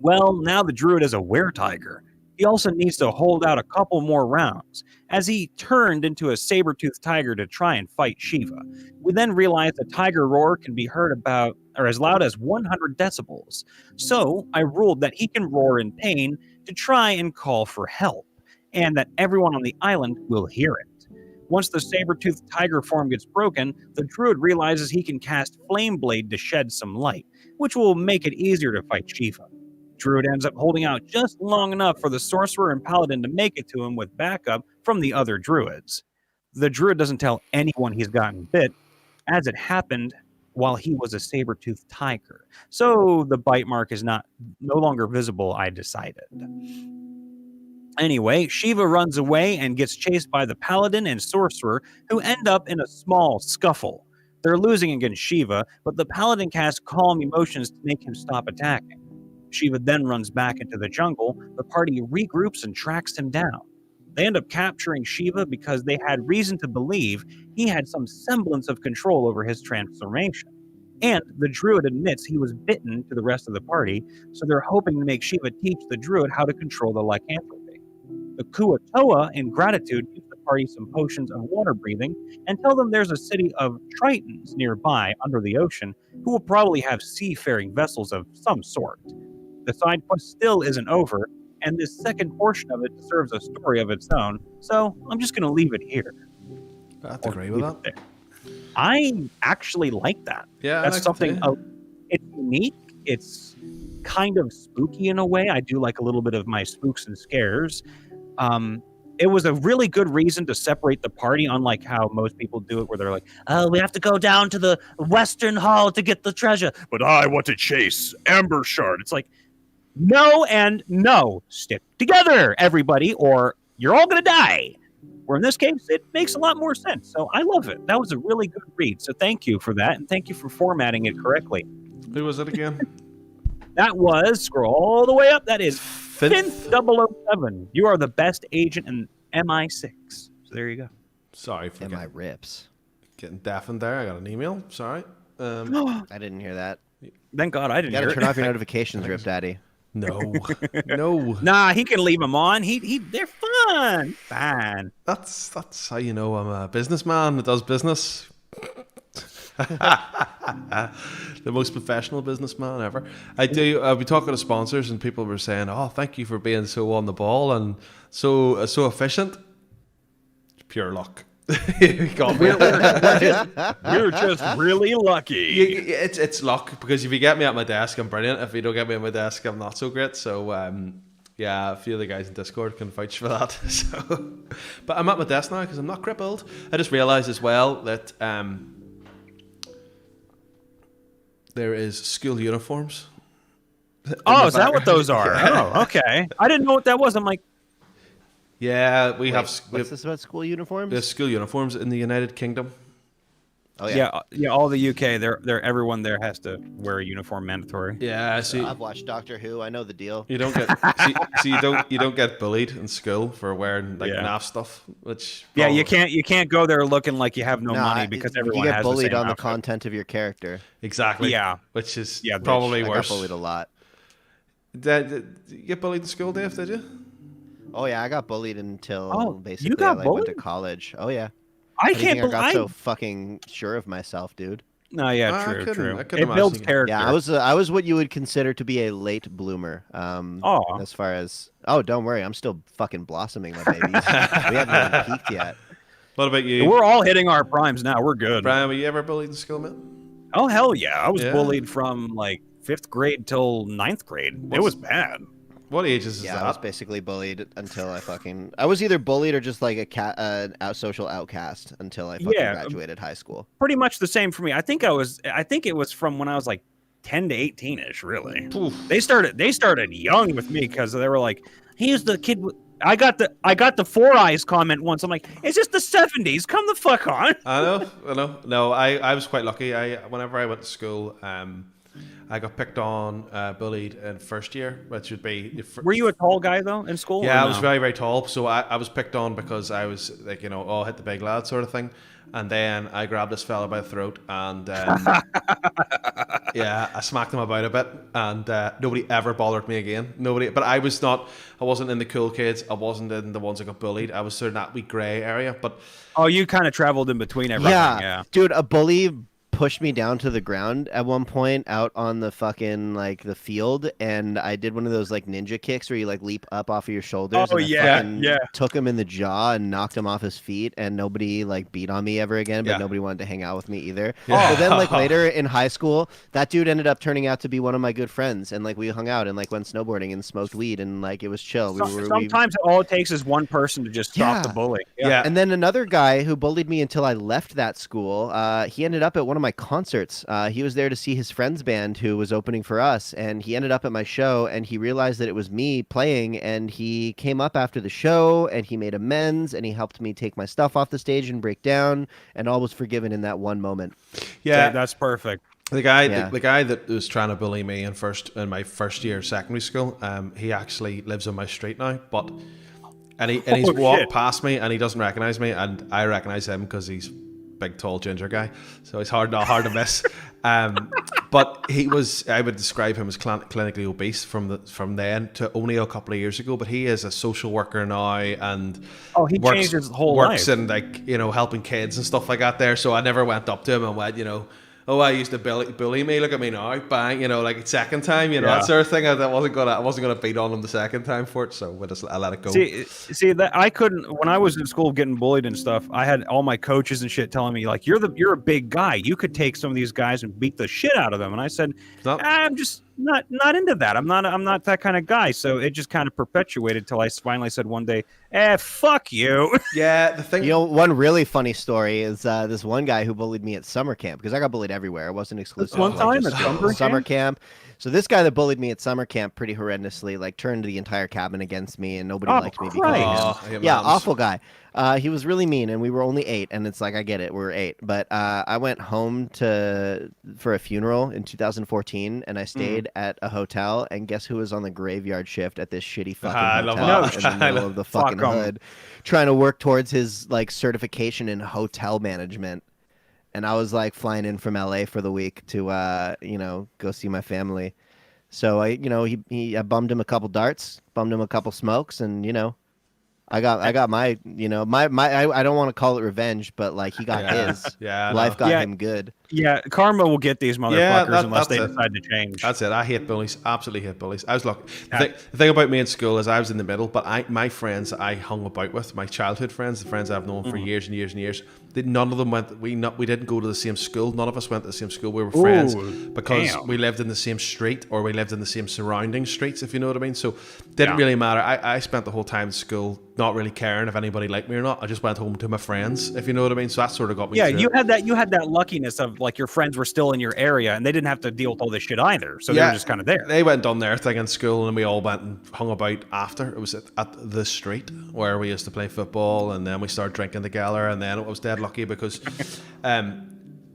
Well, now the druid is a were-tiger. He also needs to hold out a couple more rounds, as he turned into a saber-toothed tiger to try and fight Shiva. We then realized the tiger roar can be heard about, or as loud as 100 decibels. So I ruled that he can roar in pain to try and call for help, and that everyone on the island will hear it. Once the saber-toothed tiger form gets broken, the druid realizes he can cast Flame Blade to shed some light, which will make it easier to fight Shiva. Druid ends up holding out just long enough for the sorcerer and paladin to make it to him with backup from the other druids. The druid doesn't tell anyone he's gotten bit, as it happened while he was a saber-toothed tiger. So the bite mark is no longer visible, I decided. Anyway, Shiva runs away and gets chased by the paladin and sorcerer, who end up in a small scuffle. They're losing against Shiva, but the paladin casts Calm Emotions to make him stop attacking. Shiva then runs back into the jungle. The party regroups and tracks him down. They end up capturing Shiva because they had reason to believe he had some semblance of control over his transformation. And the druid admits he was bitten to the rest of the party, so they're hoping to make Shiva teach the druid how to control the lycanthropy. The Kuatoa, in gratitude, gives the party some potions of water breathing and tell them there's a city of Tritons nearby under the ocean who will probably have seafaring vessels of some sort. The side quest still isn't over, and this second portion of it deserves a story of its own, so I'm just going to leave it here. I have to agree with that. I actually like that. Yeah, that's something. It's unique. It's kind of spooky in a way. I do like a little bit of my spooks and scares. It was a really good reason to separate the party, unlike how most people do it, where they're like, "Oh, we have to go down to the Western Hall to get the treasure." But I want to chase Amber Shard. It's like, no and no. Stick together, everybody, or you're all going to die. Where in this case, it makes a lot more sense. So I love it. That was a really good read. So thank you for that, and thank you for formatting it correctly. Who was it again? That was, scroll all the way up, that is Finth 007. You are the best agent in MI6. So there you go. Sorry for MRRips. getting deafened there. I got an email. Sorry. I didn't hear that. Thank God I didn't hear it. You gotta turn off your notifications, Rip Daddy. No. No. Nah, he can leave them on. They're fun. Fine. That's how you know I'm a businessman that does business. The most professional businessman ever. I do. I'll be talking to sponsors, and people were saying, "Oh, thank you for being so on the ball and so efficient." Pure luck. We're just really lucky. It's luck, because if you get me at my desk, I'm brilliant. If you don't get me at my desk, I'm not so great. So yeah, a few of the guys in Discord can vouch for that. So, but I'm at my desk now because I'm not crippled. I just realised as well that there is school uniforms. Oh, is that what those are? Oh, okay. I didn't know what that was. I'm like, yeah, we have. What's this about school uniforms? There's school uniforms in the United Kingdom. Oh yeah. Yeah. All the UK, everyone there has to wear a uniform, mandatory. Yeah, see, I've watched Doctor Who. I know the deal. you don't get you don't get bullied in school for wearing like NAF stuff. Which you can't go there looking like you have no money because everyone you get has bullied the same on the outfit. content of your character. Exactly. Yeah. Which is probably worse. I got bullied a lot. Did you get bullied in school, Dave? Did you? Oh yeah, I got bullied until basically you got I went to college. Oh yeah. I can't believe I got so fucking sure of myself, dude. No, yeah, true. I It builds character. Yeah, I was what you would consider to be a late bloomer. As far as don't worry, I'm still fucking blossoming, my babies. We haven't even peaked yet. What about you? We're all hitting our primes now. We're good. Brian, were you ever bullied in school, man? Oh hell yeah! I was bullied from like 5th grade till 9th grade. It was bad. What ages is Yeah, that? I was basically bullied until I was either bullied or just like a social outcast until I fucking graduated high school. Pretty much the same for me. I think it was from when I was like 10 to 18ish, really. Oof. They started young with me because they were like, he's the kid I got the 4 eyes comment once. I'm like, it's just the 70s. Come the fuck on. I know. No, I was quite lucky. Whenever I went to school, I got picked on, bullied in first year, which would be. Were you a tall guy though in school? Yeah, I was very, very tall. So I was picked on because I was like, hit the big lad sort of thing. And then I grabbed this fella by the throat and yeah, I smacked him about a bit, and nobody ever bothered me again. Nobody, but I wasn't in the cool kids. I wasn't in the ones that got bullied. I was sort of that wee grey area. But you kind of traveled in between everything. Yeah, dude, a bully pushed me down to the ground at one point out on the fucking like the field, and I did one of those like ninja kicks where you like leap up off of your shoulders. Oh and yeah. Took him in the jaw and knocked him off his feet, and nobody like beat on me ever again. But nobody wanted to hang out with me either. Yeah. But then like later in high school, that dude ended up turning out to be one of my good friends, and like we hung out and like went snowboarding and smoked weed, and like it was chill. Sometimes all it takes is one person to just stop the bully. Yeah. And then another guy who bullied me until I left that school, he ended up at one of my concerts. He was there to see his friend's band who was opening for us, and he ended up at my show, and he realized that it was me playing, and he came up after the show, and he made amends, and he helped me take my stuff off the stage and break down, and all was forgiven in that one moment. Yeah, that's perfect. The guy that was trying to bully me in my first year of secondary school, he actually lives on my street now, and he's walked past me, and he doesn't recognize me, and I recognize him because he's big, tall, ginger guy, so it's hard to miss. But I would describe him as clinically obese from then to only a couple of years ago. But he is a social worker now, and he changed his whole life. Works in like helping kids and stuff like that there. So I never went up to him and went, I used to bully me. Look at me now, bang! Like second time, that sort of thing. I wasn't gonna beat on him the second time for it, so I let it go. See that I couldn't when I was in school getting bullied and stuff. I had all my coaches and shit telling me like, you're a big guy. You could take some of these guys and beat the shit out of them. And I said, I'm just not into that. I'm not that kind of guy. So it just kind of perpetuated till I finally said one day, fuck you. Yeah, the thing. One really funny story is this one guy who bullied me at summer camp, because I got bullied everywhere. It wasn't exclusive. One time at summer camp. So this guy that bullied me at summer camp pretty horrendously, like turned the entire cabin against me, and nobody liked me because awful guy. He was really mean, and we were only 8, and it's like, I get it, we're 8. But I went home for a funeral in 2014, and I stayed at a hotel, and guess who was on the graveyard shift at this shitty fucking hotel in the middle of the fucking hood, trying to work towards his like certification in hotel management. And I was like flying in from LA for the week to go see my family. So I bummed him a couple darts, bummed him a couple smokes, and I got my I don't want to call it revenge, but like he got his. Life got him good. Yeah, karma will get these motherfuckers unless they decide to change. That's it. I hate bullies. Absolutely hate bullies. I was lucky. The thing about me in school is I was in the middle, but my friends I hung about with, my childhood friends, the friends I've known for years and years and years, none of them went. We didn't go to the same school. None of us went to the same school. We were friends because we lived in the same street, or we lived in the same surrounding streets, if you know what I mean. So it didn't really matter. I spent the whole time in school not really caring if anybody liked me or not. I just went home to my friends, if you know what I mean. So that sort of got me. Yeah, you had that luckiness of like your friends were still in your area, and they didn't have to deal with all this shit either. So they were just kind of there. They went on their thing in school, and we all went and hung about after. It was at the street where we used to play football, and then we started drinking together, and then it was dead lucky because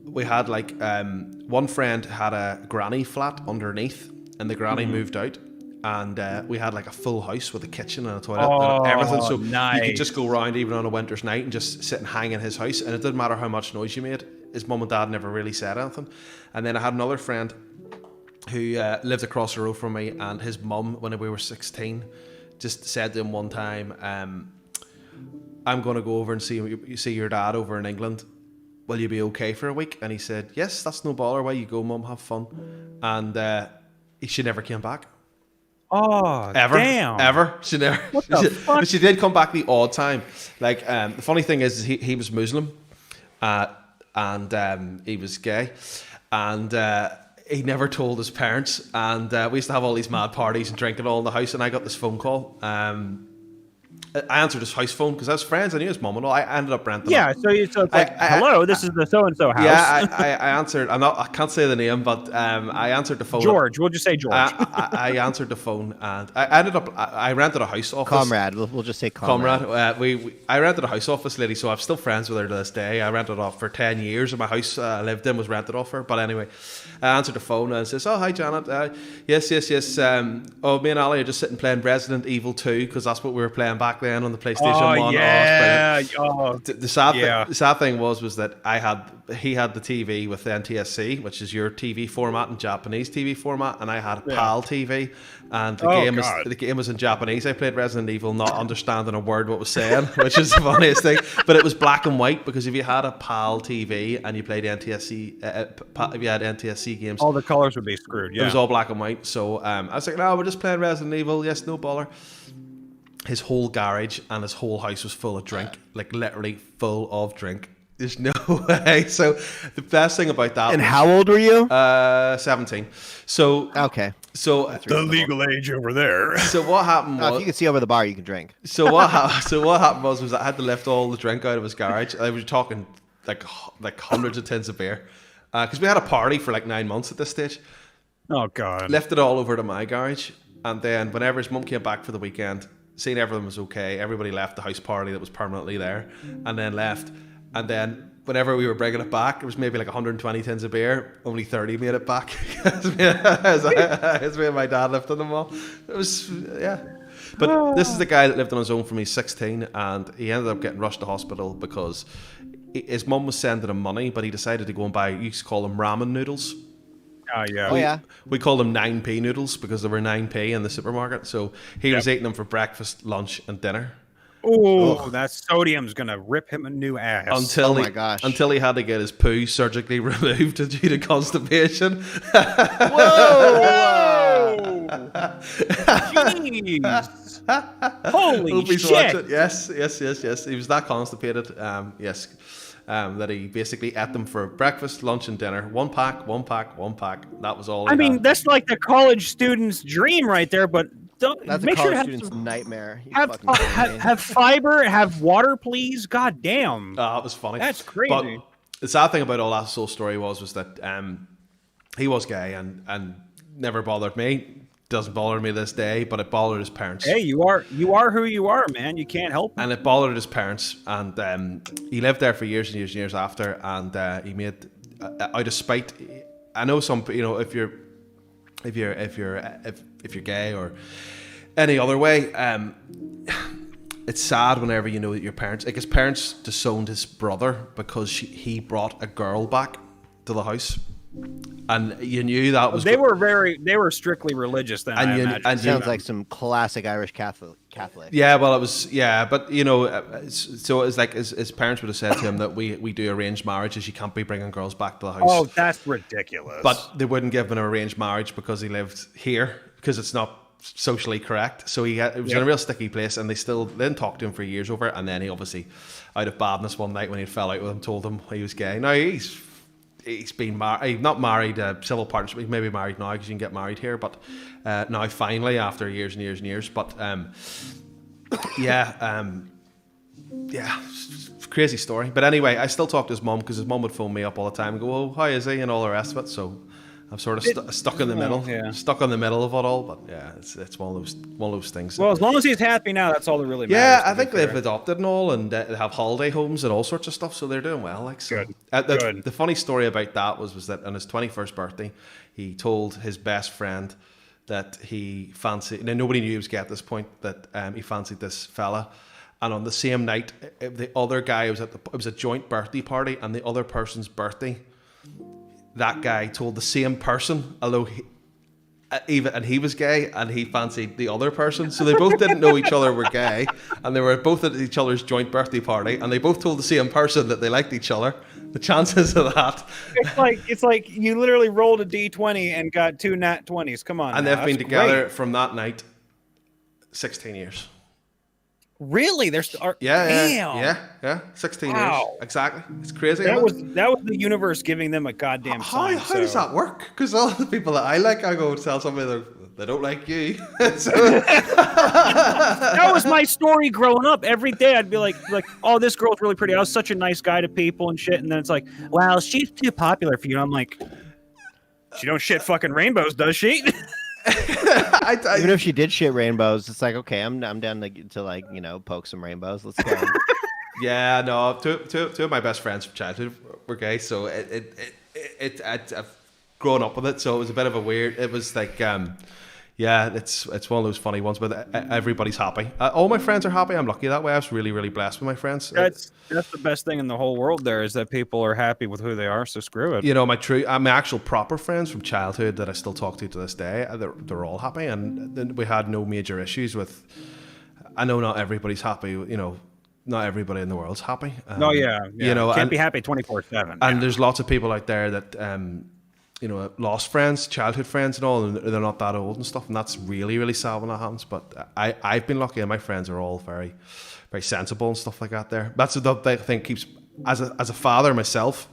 we had like one friend had a granny flat underneath, and the granny moved out. And we had like a full house with a kitchen and a toilet and everything. So you could just go around even on a winter's night and just sit and hang in his house. And it didn't matter how much noise you made. His mum and dad never really said anything. And then I had another friend who lived across the road from me. And his mum, when we were 16, just said to him one time, I'm going to go over and see your dad over in England. Will you be okay for a week? And he said, yes, that's no bother. Away you go, mum, have fun. And she never came back. Oh, damn. Ever. She never. What the fuck? But she did come back the odd time. Like, the funny thing is he was Muslim, and he was gay, and he never told his parents, and we used to have all these mad parties and drinking all in the house, and I got this phone call. I answered his house phone because I was friends. I knew his mum and all. I ended up renting. Yeah, so it's like, hello, this is the so and so house. Yeah, I answered. I can't say the name, but I answered the phone. George, we'll just say George. I answered the phone, and I ended up. I rented a house office. Comrade, we'll just say comrade. I rented a house office lady, so I'm still friends with her to this day. I rented it off for 10 years, and my house I lived in was rented off her. But anyway, I answered the phone and says, "Oh, hi, Janet. Yes. Oh, me and Ali are just sitting playing Resident Evil 2 because that's what we were playing back then on the PlayStation 1. Yeah. The sad thing was that he had the TV with NTSC, which is your TV format and Japanese TV format, and I had a PAL TV, and the game was in Japanese. I played Resident Evil not understanding a word what was saying, which is the funniest thing. But it was black and white because if you had a PAL TV and you played NTSC, if you had NTSC games, all the colors would be screwed. Yeah, it was all black and white. So I was like, no, we're just playing Resident Evil. Yes, no bother. His whole garage and his whole house was full of drink, like literally full of drink. There's no way. So the best thing about that. And how old were you? 17. So okay. So the legal age over there. So what happened was, if you can see over the bar, you can drink. So what happened was I had to lift all the drink out of his garage. I was talking like hundreds of tins of beer, because we had a party for like 9 months at this stage. Oh God! Lifted it all over to my garage, and then whenever his mum came back for the weekend, seeing everything was okay, everybody left the house party that was permanently there, and then left. And then whenever we were bringing it back, it was maybe like 120 tins of beer. Only 30 made it back. As me and my dad lifted them all. It was, yeah. But this is the guy that lived on his own from he's 16, and he ended up getting rushed to hospital because his mum was sending him money, but he decided to go and buy, you used to call them ramen noodles. Yeah. We called them 9p noodles because they were 9p in the supermarket. So he was eating them for breakfast, lunch, and dinner. Oh, that sodium's gonna rip him a new ass. Until he had to get his poo surgically removed due to constipation. Whoa! Jeez! Holy shit! Yes. He was that constipated. That he basically ate them for breakfast, lunch, and dinner. One pack. That was all. I mean, that's like the college student's dream right there. But that's make a college sure student's nightmare. Have fiber, have water, please. God damn. It was funny. That's crazy. But the sad thing about all that whole story was that he was gay and never bothered me. Doesn't bother me this day, but it bothered his parents. Hey, you are who you are, man. You can't help it. And it bothered his parents, and he lived there for years and years and years after, and he made out of spite. I know some, if you're gay or any other way, it's sad whenever you know that your parents, like his parents, disowned his brother because he brought a girl back to the house. And you knew that was they were strictly religious then. And sounds like some classic Irish Catholic. Yeah, well, it was, but so it's like his parents would have said to him that we do arranged marriages. You can't be bringing girls back to the house. Oh, that's ridiculous. But they wouldn't give him an arranged marriage because he lived here because it's not socially correct. So it was in a real sticky place, and they didn't talk to him for years over it. And then he obviously, out of badness one night when he fell out with him, told him he was gay. Now he's been married, not married, civil partnership. He's maybe married now because you can get married here, but now finally after years and years and years. But crazy story. But anyway, I still talk to his mum because his mum would phone me up all the time and go, "Oh, how is he?" and all the rest of it. So I'm sort of stuck in the middle, stuck in the middle of it all. But yeah, it's one of those things. Well, as long as he's happy now, that's all that really matters. Yeah, I think they've adopted and all, and they have holiday homes and all sorts of stuff. So they're doing well. Like, so. Good. The funny story about that was that on his 21st birthday, he told his best friend that he fancied. Now nobody knew he was gay at this point. That he fancied this fella. And on the same night, the other guy it was a joint birthday party, and the other person's birthday. That guy told the same person, although he was gay and he fancied the other person. So they both didn't know each other were gay, and they were both at each other's joint birthday party, and they both told the same person that they liked each other. The chances of that. It's like you literally rolled a D20 and got 2 nat 20s. Come on. And they've been together from that night 16 years. Really? There's Yeah. 16 years exactly. It's crazy. That was the universe giving them a goddamn sign. How does that work? Because all the people that I like, I go tell somebody they don't like you. That was my story growing up. Every day I'd be like, oh, this girl's really pretty. I was such a nice guy to people and shit. And then it's like, well, she's too popular for you. And I'm like, she don't shit fucking rainbows, does she? Even if she did shit rainbows, it's like, okay, I'm down to poke some rainbows. Let's go. Yeah, no, two of my best friends from childhood were gay, so I've grown up with it. So it was a bit of a weird. It was like, it's one of those funny ones, but everybody's happy. All my friends are happy. I'm lucky that way. I was really, really blessed with my friends. That's the best thing in the whole world. There is that people are happy with who they are. So screw it. You know, my actual proper friends from childhood that I still talk to this day. They're all happy, and then we had no major issues with. I know not everybody's happy. You know, not everybody in the world's happy. You know, can't be happy 24/7. And there's lots of people out there that lost friends, childhood friends and all, and they're not that old and stuff, and that's really, really sad when that happens. But I've been lucky, and my friends are all very, very sensible and stuff like that there. That's the thing keeps, as a father myself,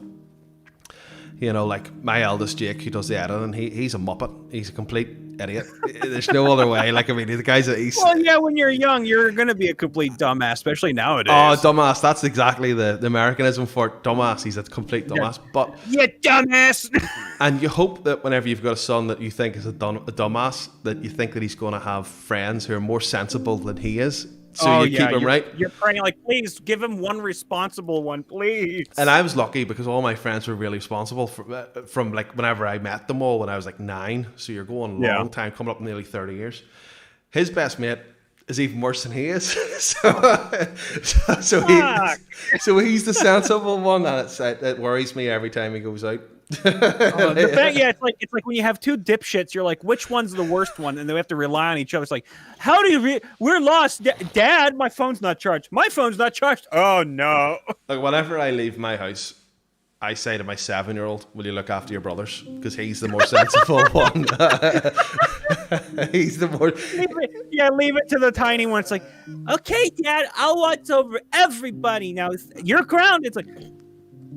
you know, like my eldest Jake, who does the editing, he's a muppet. He's a complete idiot. There's no other way. Like, I mean, the guys that he's... Well, yeah, when you're young, you're going to be a complete dumbass, especially nowadays. Oh, dumbass. That's exactly the Americanism for it. Dumbass. He's a complete dumbass. But yeah, dumbass. And you hope that whenever you've got a son that you think is a dumbass, that you think that he's going to have friends who are more sensible than he is. So you keep him right. You're praying like, please give him one responsible one, please. And I was lucky because all my friends were really responsible from like whenever I met them all when I was like 9. So you're going a long time, coming up nearly 30 years. His best mate is even worse than he is. so he's the sensible one, and it worries me every time he goes out. It's like when you have two dipshits, you're like, which one's the worst one? And they have to rely on each other. It's like, how do you we're lost, Dad, my phone's not charged. My phone's not charged. Oh no. Like, whenever I leave my house, I say to my 7-year-old, will you look after your brothers? Because he's the more sensible one. He's the more... Leave it to the tiny one. It's like, okay, Dad, I'll watch over everybody. Now, you're grounded. It's like,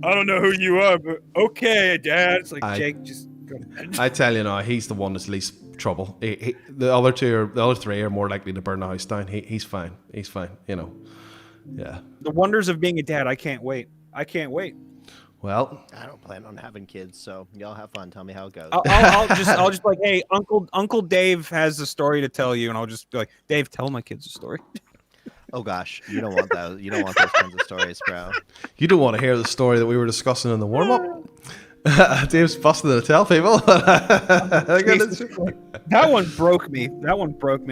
I don't know who you are, but okay, Dad. It's like, Jake, just go ahead. I tell you now, he's the one that's least trouble. The other three are more likely to burn the house down. He's fine. He's fine, you know. Yeah. The wonders of being a dad. I can't wait. Well, I don't plan on having kids, so y'all have fun. Tell me how it goes. I'll just like, hey, Uncle Dave has a story to tell you, and I'll just be like, Dave, tell my kids a story. Oh gosh, you don't want those. You don't want those kinds of stories, bro. You don't want to hear the story that we were discussing in the warm up. Dave's busting to tell people. That one broke me.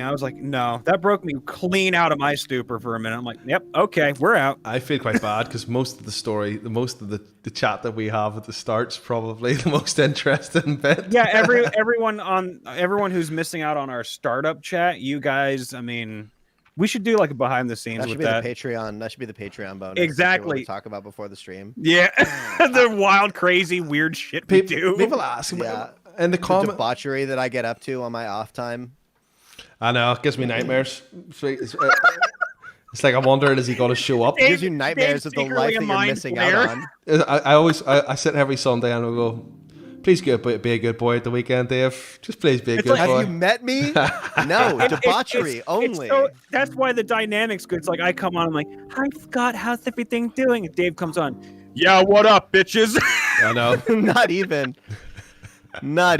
I was like, no, that broke me clean out of my stupor for a minute. I'm like, yep, okay, we're out. I feel quite bad because most of the story, most of the chat that we have at the start's probably the most interesting bit. Yeah, everyone who's missing out on our startup chat, you guys, I mean, we should do like a behind the scenes with that. That should be the Patreon bonus. Exactly. To talk about before the stream. Yeah, the wild, crazy, weird shit we do. People ask me in the comments, debauchery that I get up to on my off time. I know, it gives me nightmares. It's like I'm wondering, is he going to show up? It gives you nightmares of the life that you're missing out on. I sit every Sunday and I go, please be a good boy at the weekend, Dave. Just please be a good boy. Have you met me? No, debauchery only. That's why the dynamic's good. It's like I come on, I'm like, hi Scott, how's everything doing? And Dave comes on, yeah, what up, bitches? I know. Not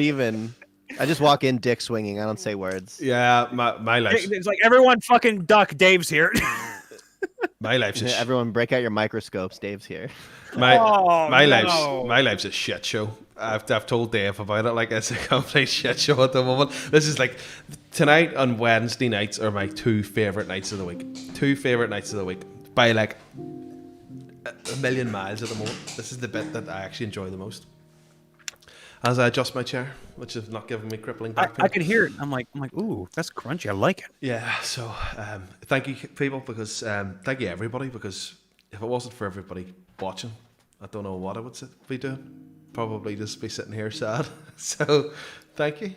even. I just walk in dick swinging. I don't say words. Yeah, my life. It's like, everyone fucking duck, Dave's here. My life's a everyone break out your microscopes. Dave's here. My life's a shit show. I've told Dave about it. Like, it's a complete shit show at the moment. This is like, tonight and Wednesday nights are my 2 favorite nights of the week. 2 favorite nights of the week by like a million miles at the moment. This is the bit that I actually enjoy the most. As I adjust my chair, which is not giving me crippling back pain. I can hear it. I'm like, ooh, that's crunchy. I like it. Yeah. So, thank you, people, because thank you, everybody, because if it wasn't for everybody watching, I don't know what I would be doing. Probably just be sitting here sad. So, thank you.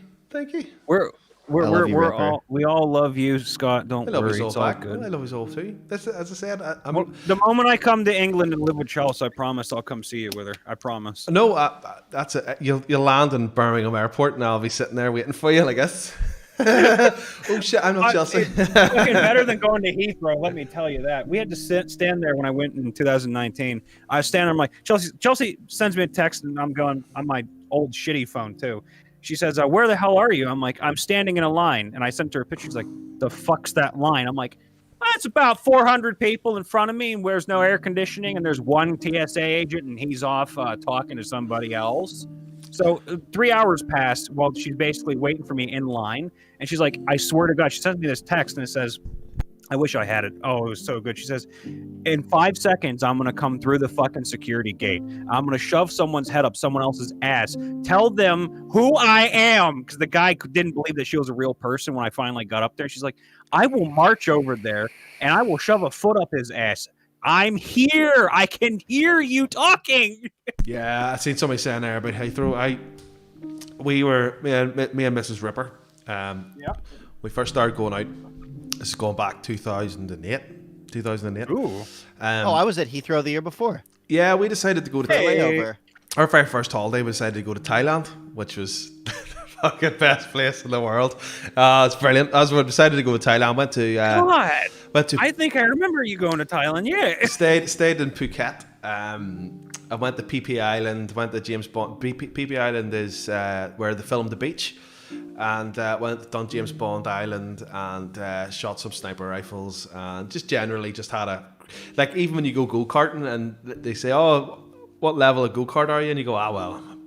We all love you, Scott. Don't I love worry, us all it's all back. good. I love us all too. That's, as I said, Well, the moment I come to England and live with Chelsea, I promise I'll come see you with her. I promise. No, that's it. You'll land in Birmingham Airport, and I'll be sitting there waiting for you, I guess. Oh shit, I'm not Chelsea. It's fucking better than going to Heathrow, let me tell you that. We had to stand there when I went in 2019. I was standing, I'm like, Chelsea sends me a text, and I'm going on my old shitty phone too. She says, where the hell are you? I'm like, I'm standing in a line. And I sent her a picture. She's like, the fuck's that line? I'm like, that's about 400 people in front of me, and there's no air conditioning, and there's one TSA agent, and he's off talking to somebody else. So 3 hours passed while she's basically waiting for me in line. And she's like, I swear to God, she sends me this text, and it says, I wish I had it. Oh, it was so good. She says, in 5 seconds, I'm going to come through the fucking security gate. I'm going to shove someone's head up someone else's ass. Tell them who I am. Because the guy didn't believe that she was a real person when I finally got up there. She's like, I will march over there and I will shove a foot up his ass. I'm here. I can hear you talking. Yeah, I seen somebody saying there about Heathrow. Me and Mrs. Ripper. We first started going out. This is going back 2008. Ooh. I was at Heathrow the year before. Yeah, we decided to go to Layover. Our very first holiday. We decided to go to Thailand, which was the fucking best place in the world. It's brilliant. As we decided to go to Thailand, I think I remember you going to Thailand. Yeah. Stayed in Phuket. I went to PP Island. Went to James Bond. PP Island is where they filmed The Beach. And done James Bond Island and shot some sniper rifles and just generally just had like even when you go karting and they say, oh, what level of go kart are you? And you go, well, I'm a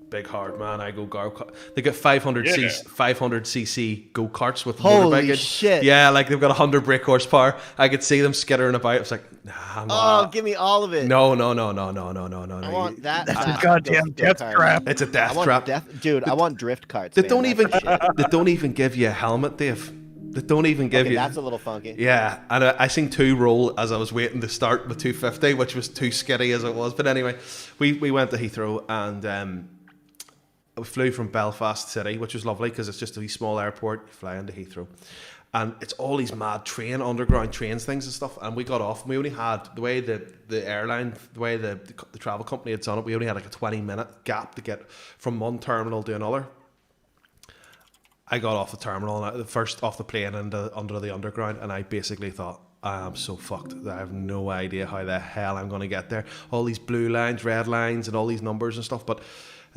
big hard man. I go go. They get 500cc go karts with holy shit. Yeah, like they've got 100 brake horsepower. I could see them skittering about. I was like, nah, I'm not. Give me all of it. No. I want that. That's a goddamn death trap. It's a death trap. I want drift carts. They don't even give you a helmet, Dave. They don't even give you. That's a little funky. Yeah, and I seen two roll as I was waiting to start with 250, which was too skitty as it was. But anyway, we went to Heathrow and we flew from Belfast City, which was lovely because it's just a wee small airport. You fly into Heathrow, and it's all these mad underground trains, things and stuff. And we got off. And we only had the way the airline, the way the travel company had done it. We only had like a 20-minute gap to get from one terminal to another. I got off the terminal, first off the plane under the underground, and I basically thought, I am so fucked. I have no idea how the hell I'm going to get there. All these blue lines, red lines, and all these numbers and stuff. But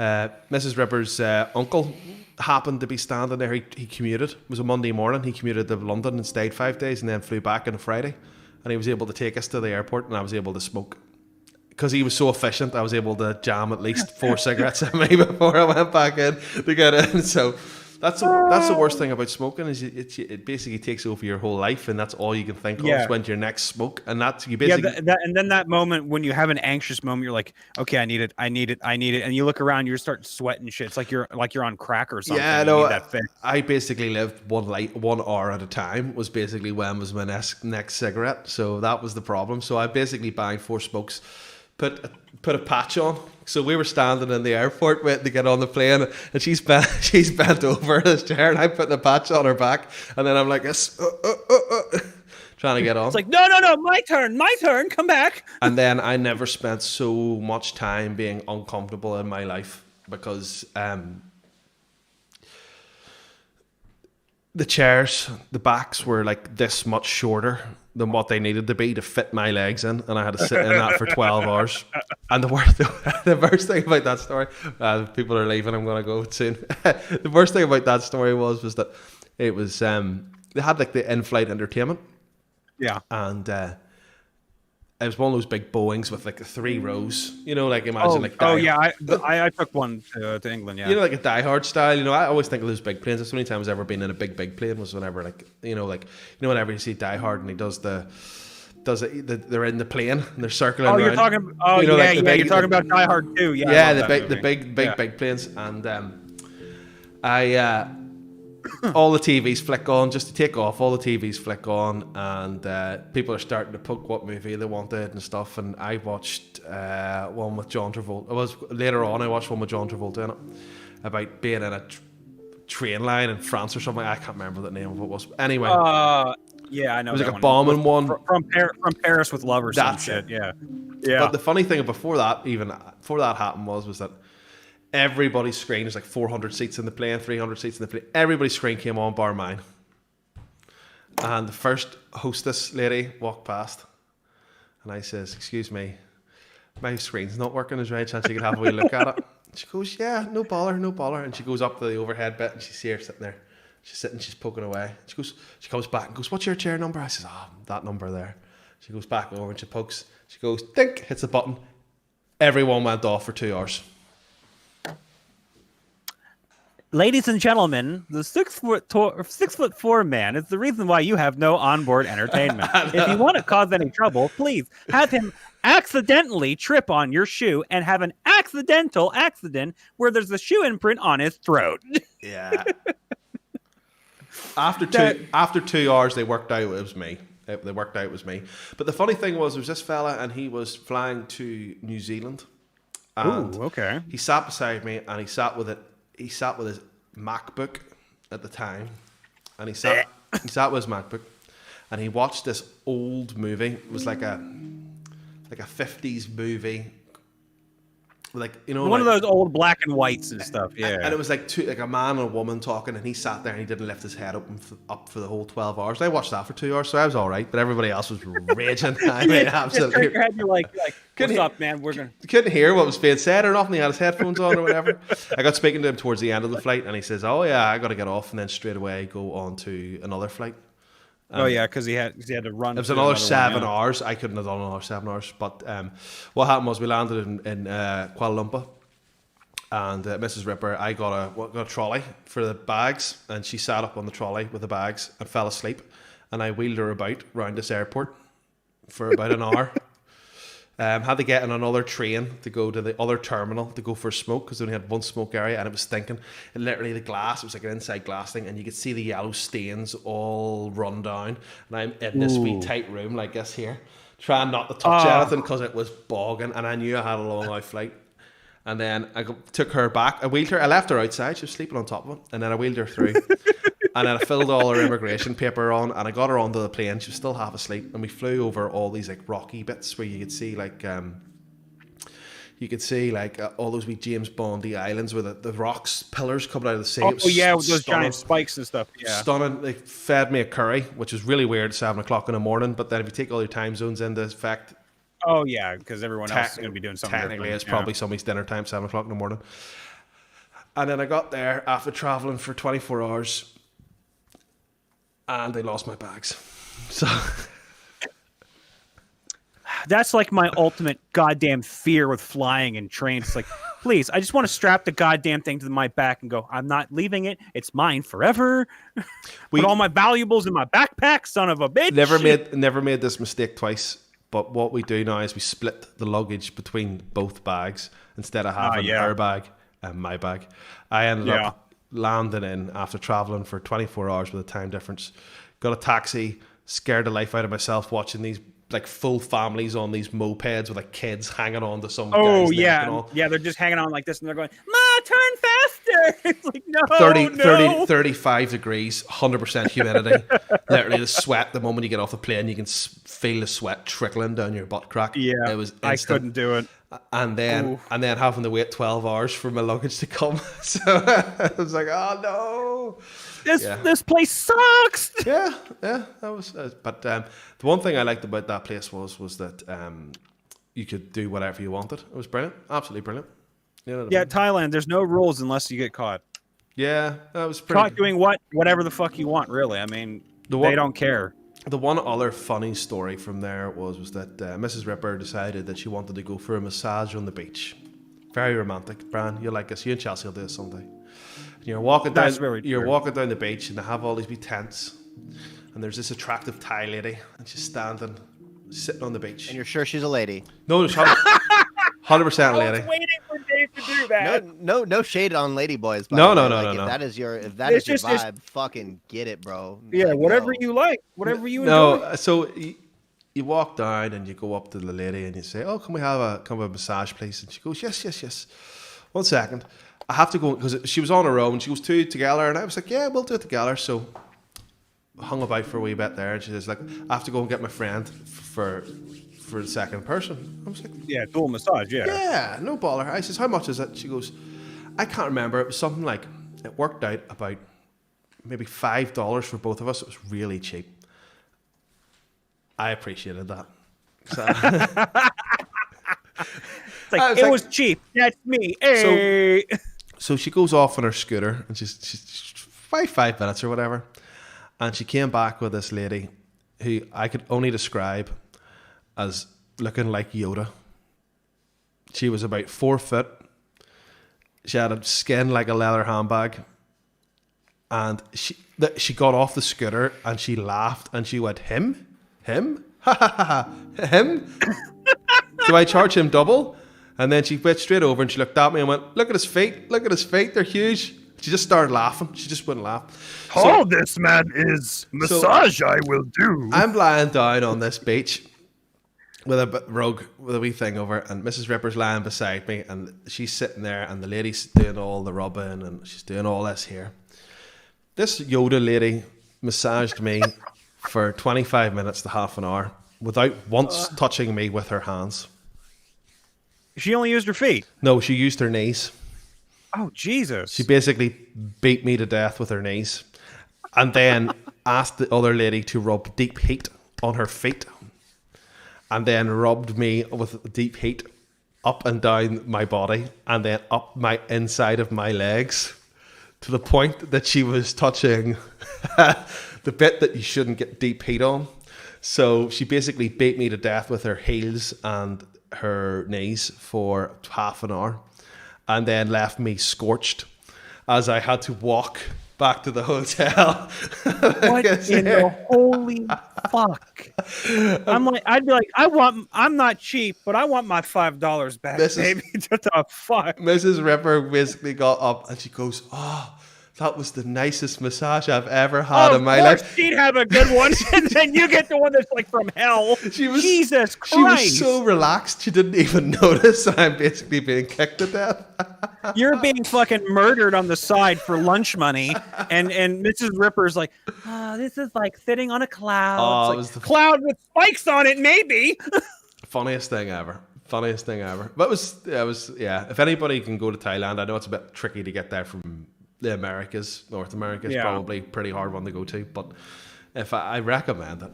Mrs. Ripper's uncle happened to be standing there. He commuted. It was a Monday morning. He commuted to London and stayed 5 days and then flew back on a Friday. And he was able to take us to the airport, and I was able to smoke. Because he was so efficient, I was able to jam at least 4 cigarettes at me before I went back in to get in. So that's the worst thing about smoking is it basically takes over your whole life, and that's all you can think of is when your next smoke, and that's you basically. Yeah, and then that moment when you have an anxious moment, you're like, okay, I need it, and you look around, you start sweating shit. It's like you're on crack or something. Yeah, no, I basically lived 1 hour at a time. Was basically when was my next cigarette, so that was the problem. So I basically banged 4 smokes. Put a patch on. So we were standing in the airport waiting to get on the plane, and she's bent over in this chair, and I'm putting a patch on her back, and then I'm like this, trying to get on. It's like no, my turn, come back. And then I never spent so much time being uncomfortable in my life because the chairs, the backs were like this much shorter than what they needed to be to fit my legs in, and I had to sit in that for 12 hours. And the worst thing about that story, people are leaving, I'm going to go soon. The worst thing about that story was that it was, they had like the in-flight entertainment. Yeah. And it was one of those big Boeings with like 3 rows, like imagine I took one to England, yeah. Like a Die Hard style, I always think of those big planes. That's the only time I've ever been in a big plane was whenever whenever you see Die Hard and he does they're in the plane and they're circling around. You're talking you're talking about Die Hard 2, yeah. Yeah, the big planes, and all the TVs flick on just to take off. All the TVs flick on, and people are starting to pick what movie they wanted and stuff. And I watched one with John Travolta. I watched one with John Travolta in it about being in a train line in France or something. I can't remember the name of what it was. Anyway. Yeah, I know. It was that like a bombing one. From Paris with Love or some shit. Yeah. But the funny thing before that happened was that everybody's screen, there's like 400 seats in the plane, 300 seats in the plane. Everybody's screen came on, bar mine. And the first hostess lady walked past. And I says, excuse me, my screen's not working. Is there any chance you could have a wee look at it? She goes, yeah, no bother. And she goes up to the overhead bit and she sees her sitting there. She's poking away. She comes back and goes, what's your chair number? I says, that number there. She goes back over and she pokes. She goes, dink, hits the button. Everyone went off for 2 hours. Ladies and gentlemen, the 6'4" man is the reason why you have no onboard entertainment. If you want to cause any trouble, please have him accidentally trip on your shoe and have an accidental accident where there's a shoe imprint on his throat. Yeah. After 2 hours, they worked out it was me. They worked out it was me. But the funny thing was, there was this fella, and he was flying to New Zealand. And okay. He sat beside me, and he sat with his MacBook at the time, and he sat with his MacBook, and he watched this old movie. It was like a 50s movie. Like, you know, one of those old black and whites and stuff, yeah. And it was like a man and a woman talking, and he sat there and he didn't lift his head up for the whole 12 hours. I watched that for 2 hours, so I was all right, but everybody else was raging. I mean, absolutely. Your head, you're like, what's up, man? Couldn't hear what was being said or nothing. He had his headphones on or whatever. I got speaking to him towards the end of the flight, and he says, "Oh yeah, I got to get off," and then straight away go on to another flight. Because he had to run. It was another 7 hours. I couldn't have done another 7 hours. But what happened was we landed in Kuala Lumpur, and Mrs. Ripper, I got a trolley for the bags, and she sat up on the trolley with the bags and fell asleep, and I wheeled her about around this airport for about an hour. Had to get on another train to go to the other terminal to go for a smoke, because they only had one smoke area, and it was stinking. And literally the glass, it was like an inside glass thing, and you could see the yellow stains all run down. And I'm in this wee tight room like this here, trying not to touch anything because it was bogging, and I knew I had a long out flight. And then I took her back. I left her outside. She was sleeping on top of it, and then I wheeled her through. And then I filled all her immigration paper on, and I got her onto the plane. She was still half asleep, and we flew over all these like rocky bits where you could see all those wee James Bondy islands with the rocks pillars coming out of the sea. Oh yeah, with those giant spikes and stuff. Yeah, stunning. They fed me a curry, which is really weird at 7 o'clock in the morning. But then if you take all your time zones into effect, oh yeah, because everyone else is going to be doing something. Technically, it's probably somebody's dinner time, 7 o'clock in the morning. And then I got there after traveling for 24 hours. And they lost my bags. So that's like my ultimate goddamn fear with flying and trains. It's like, please, I just want to strap the goddamn thing to my back and go, I'm not leaving it. It's mine forever. Put all my valuables in my backpack, son of a bitch. Never made this mistake twice. But what we do now is we split the luggage between both bags instead of having her bag and my bag. I ended up landing in after traveling for 24 hours with a time difference. Got a taxi, scared the life out of myself watching these like full families on these mopeds with like kids hanging on to some guy's neck and all. Yeah, they're just hanging on like this and they're going, Ma, turn faster. It's like, no, 35 degrees, 100% humidity. Literally the sweat, the moment you get off the plane, you can feel the sweat trickling down your butt crack. Yeah, it was instant. I couldn't do it. And then having to wait 12 hours for my luggage to come. So I was like, oh no. This place sucks. Yeah, that was. But the one thing I liked about that place was that you could do whatever you wanted. It was brilliant, absolutely brilliant. Thailand. There's no rules unless you get caught. Yeah, that was pretty. Caught doing whatever the fuck you want, really. I mean, they don't care. The one other funny story from there was that Mrs. Ripper decided that she wanted to go for a massage on the beach. Very romantic, Brian. You'll like us. You and Chelsea will do this someday. You're walking down. Walking down the beach, and they have all these wee tents. And there's this attractive Thai lady, and she's sitting on the beach. And you're sure she's a lady? No, 100% lady. I was waiting for Dave to do that. No shade on lady boys. No. If that is your vibe, fucking get it, bro. Yeah, whatever you like, whatever you enjoy. No, so you walk down and you go up to the lady and you say, "Oh, can we have a massage, please?" And she goes, "Yes. 1 second." I have to go because she was on her own. She goes, "2 together," and I was like, "Yeah, we'll do it together." So hung about for a wee bit there, and she was like, "I have to go and get my friend for the second person." I was like, Yeah, dual massage. Yeah. "Yeah, no bother." I says, "How much is it?" She goes, "I can't remember. It was something like it worked out about maybe $5 for both of us. It was really cheap." I appreciated that. So, It's like, it was cheap. That's me. Hey. So she goes off on her scooter, and she's 5 minutes or whatever, and she came back with this lady who I could only describe as looking like Yoda. She was about 4 foot. She had a skin like a leather handbag, and she got off the scooter and she laughed and she went, him, ha ha ha, him. Do I charge him double? And then she went straight over and she looked at me and went, look at his feet, they're huge. She just started laughing. She just wouldn't laugh. All this man is massage I will do. I'm lying down on this beach with a rug with a wee thing over, and Mrs. Ripper's lying beside me, and she's sitting there, and the lady's doing all the rubbing, and she's doing all this here. This Yoda lady massaged me for 25 minutes to half an hour without once touching me with her hands. She only used her feet. No, she used her knees. Oh, Jesus. She basically beat me to death with her knees, and then asked the other lady to rub deep heat on her feet, and then rubbed me with deep heat up and down my body, and then up my inside of my legs, to the point that she was touching the bit that you shouldn't get deep heat on. So she basically beat me to death with her heels and her knees for half an hour, and then left me scorched as I had to walk back to the hotel. What in the holy fuck? I'd be like, I'm not cheap, but I want my $5 back, baby. What the fuck? Mrs. Ripper basically got up and she goes, "Oh, that was the nicest massage I've ever had in my life." She'd have a good one, and then you get the one that's like from hell. Jesus Christ. She was so relaxed, she didn't even notice I'm basically being kicked to death. You're being fucking murdered on the side for lunch money, and Mrs. Ripper's like, "Oh, this is like sitting on a cloud." Oh, it was the cloud with spikes on it, maybe. Funniest thing ever. But it was yeah. If anybody can go to Thailand, I know it's a bit tricky to get there from the Americas. North America is probably pretty hard one to go to, but if I recommend it.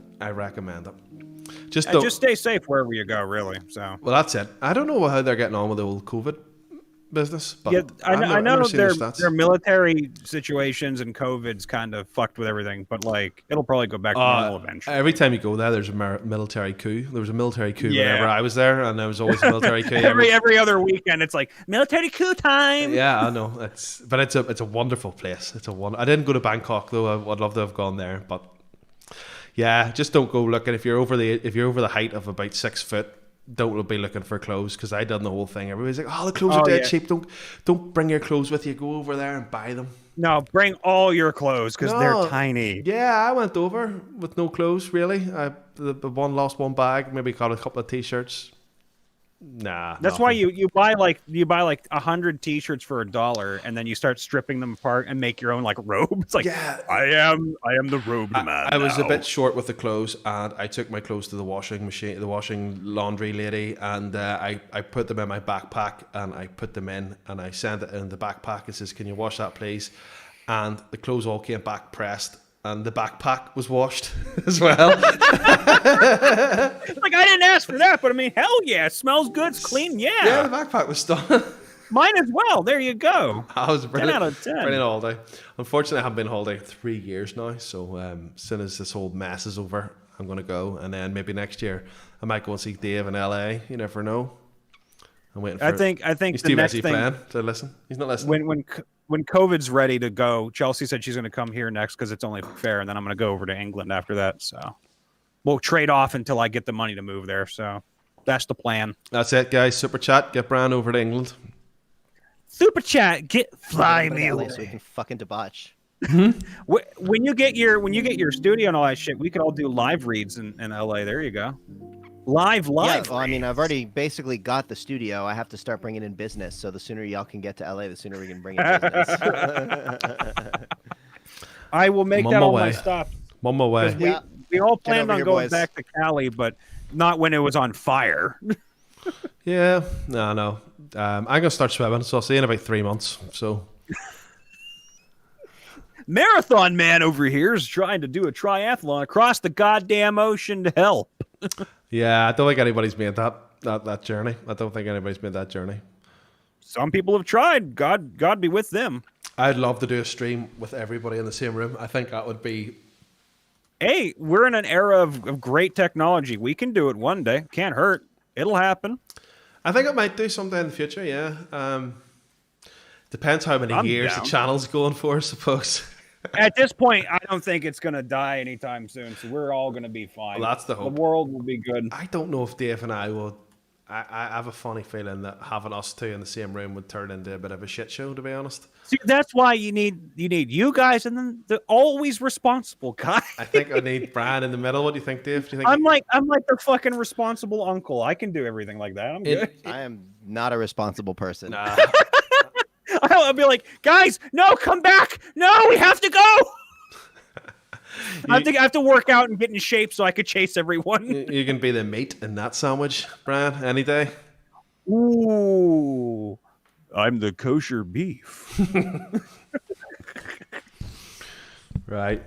Just stay safe wherever you go, really. So well, that's it. I don't know how they're getting on with the old COVID business, but yeah, I know their military situations and COVID's kind of fucked with everything, but like it'll probably go back to normal eventually. Every time you go there, there's a military coup. There was a military coup whenever I was there, and there was always a military coup every other weekend. It's like military coup time. Yeah, I know. It's a wonderful place. I didn't go to Bangkok though. I'd love to have gone there, but yeah, just don't go looking if you're over the height of about 6 foot. Don't be looking for clothes, because I done the whole thing. Everybody's like, "Oh, the clothes are dead cheap. Don't bring your clothes with you. Go over there and buy them." No, bring all your clothes, because they're tiny. Yeah, I went over with no clothes really. The one lost one bag. Maybe got a couple of t-shirts. Nah, that's why you buy like 100 t-shirts for $1, and then you start stripping them apart and make your own like robe. It's like, yeah, I am the robed man. I was a bit short with the clothes, and I took my clothes to the washing machine, the washing laundry lady, and I put them in my backpack, and I put them in, and I sent it in the backpack. It says, "Can you wash that, please?" And the clothes all came back pressed, and the backpack was washed as well. Like, I didn't ask for that, but I mean, hell yeah, it smells good, it's clean, yeah. Yeah, the backpack was done. Mine as well. There you go. I was brilliant. 10 out of 10. Brilliant holiday. Unfortunately, I haven't been on holiday 3 years now, so as soon as this whole mess is over, I'm going to go, and then maybe next year I might go and see Dave in LA. You never know. I'm waiting for I think he's the too next busy thing playing to listen. He's not listening. When COVID's ready to go, Chelsea said she's going to come here next because it's only fair, and then I'm going to go over to England after that. So we'll trade off until I get the money to move there. So that's the plan. That's it, guys. Super chat. Get Bran over to England. Super chat. Fly me away away. so we can fucking debauch. When you get your studio and all that shit, we could all do live reads in LA. There you go. Live. Yeah, well, I mean, I've already basically got the studio. I have to start bringing in business. So the sooner y'all can get to LA, the sooner we can bring in business. I will make that my on my way. stop. On my way. We all planned over on here, going boys. back to Cali, but not when it was on fire. Yeah, no. I'm gonna start swimming, so I'll see you in about 3 months. So Marathon man over here is trying to do a triathlon across the goddamn ocean to help. yeah, I don't think anybody's made that journey. I don't think anybody's made that journey. Some people have tried. God be with them. I'd love to do a stream with everybody in the same room. I think that would be. Hey, we're in an era of great technology. We can do it one day. Can't hurt. It'll happen. I think I might do someday in the future. Yeah. Depends how many I'm years down. the channel's going for, I suppose. At this point, I don't think it's going to die anytime soon, so we're all going to be fine. Well, that's the hope. The world will be good. I don't know if Dave and I will. I have a funny feeling that having us two in the same room would turn into a bit of a shit show, to be honest. See, that's why you need you guys, and then the always responsible guy. I think I need Brian in the middle. What do you think, Dave? Do you think I'm like the fucking responsible uncle. I can do everything like that. I'm good. I am not a responsible person. Nah. I'll be like, guys, no, come back. No, we have to go. I have to work out and get in shape so I could chase everyone. You can be the meat in that sandwich, Brian, any day. Ooh. I'm the kosher beef. Right.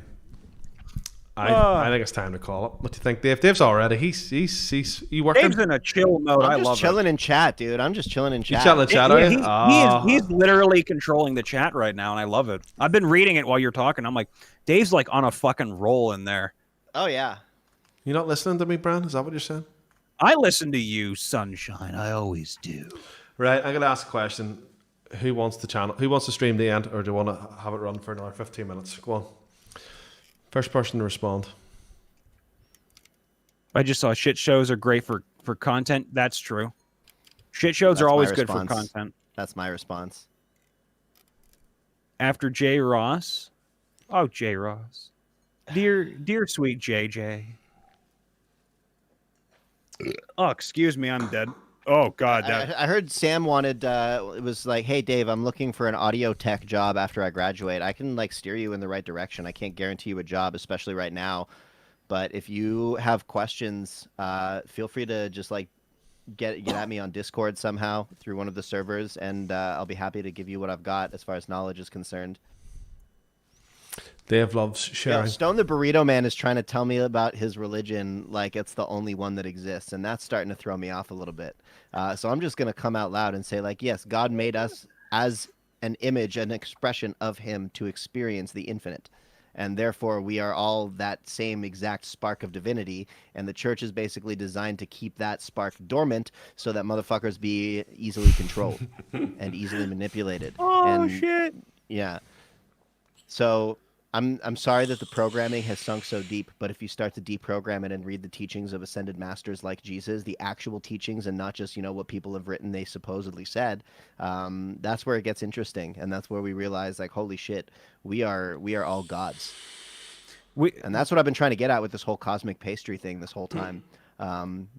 I think it's time to call it. What do you think, Dave? Dave's already. He's you working? Dave's in a chill mode. I I'm love just chilling in chat, dude. I'm just chilling in You chat. chatting in chat, are you? Oh. He's literally controlling the chat right now, and I love it. I've been reading it while you're talking. I'm like, Dave's like on a fucking roll in there. Oh yeah. You're not listening to me, Brian? Is that what you're saying? I listen to you, sunshine. I always do. Right. I'm gonna ask a question. Who wants the channel? Who wants to stream the end, or do you want to have it run for another 15 minutes? Go on. First person to respond. I just saw shit shows are great for content. That's true. Shit shows That's are my always good for response. content. That's my response. After J. Ross. Oh, J. Ross. Dear sweet JJ. Oh, excuse me, I'm dead. Oh God, I heard Sam wanted. It was like, hey Dave, I'm looking for an audio tech job after I graduate. I can like steer you in the right direction. I can't guarantee you a job, especially right now. But if you have questions, feel free to just like get at me on Discord somehow through one of the servers, and I'll be happy to give you what I've got as far as knowledge is concerned. Dave loves sharing. Yeah, Stone the Burrito Man is trying to tell me about his religion like it's the only one that exists, and that's starting to throw me off a little bit. So I'm just going to come out loud and say, like, yes, God made us as an image, an expression of him to experience the infinite. And therefore, we are all that same exact spark of divinity, and the church is basically designed to keep that spark dormant so that motherfuckers be easily controlled and easily manipulated. Oh, and, shit. Yeah. So I'm sorry that the programming has sunk so deep, but if you start to deprogram it and read the teachings of ascended masters like Jesus, the actual teachings and not just, what people have written they supposedly said, that's where it gets interesting. And that's where we realize, like, holy shit, we are all gods. And that's what I've been trying to get at with this whole cosmic pastry thing this whole time.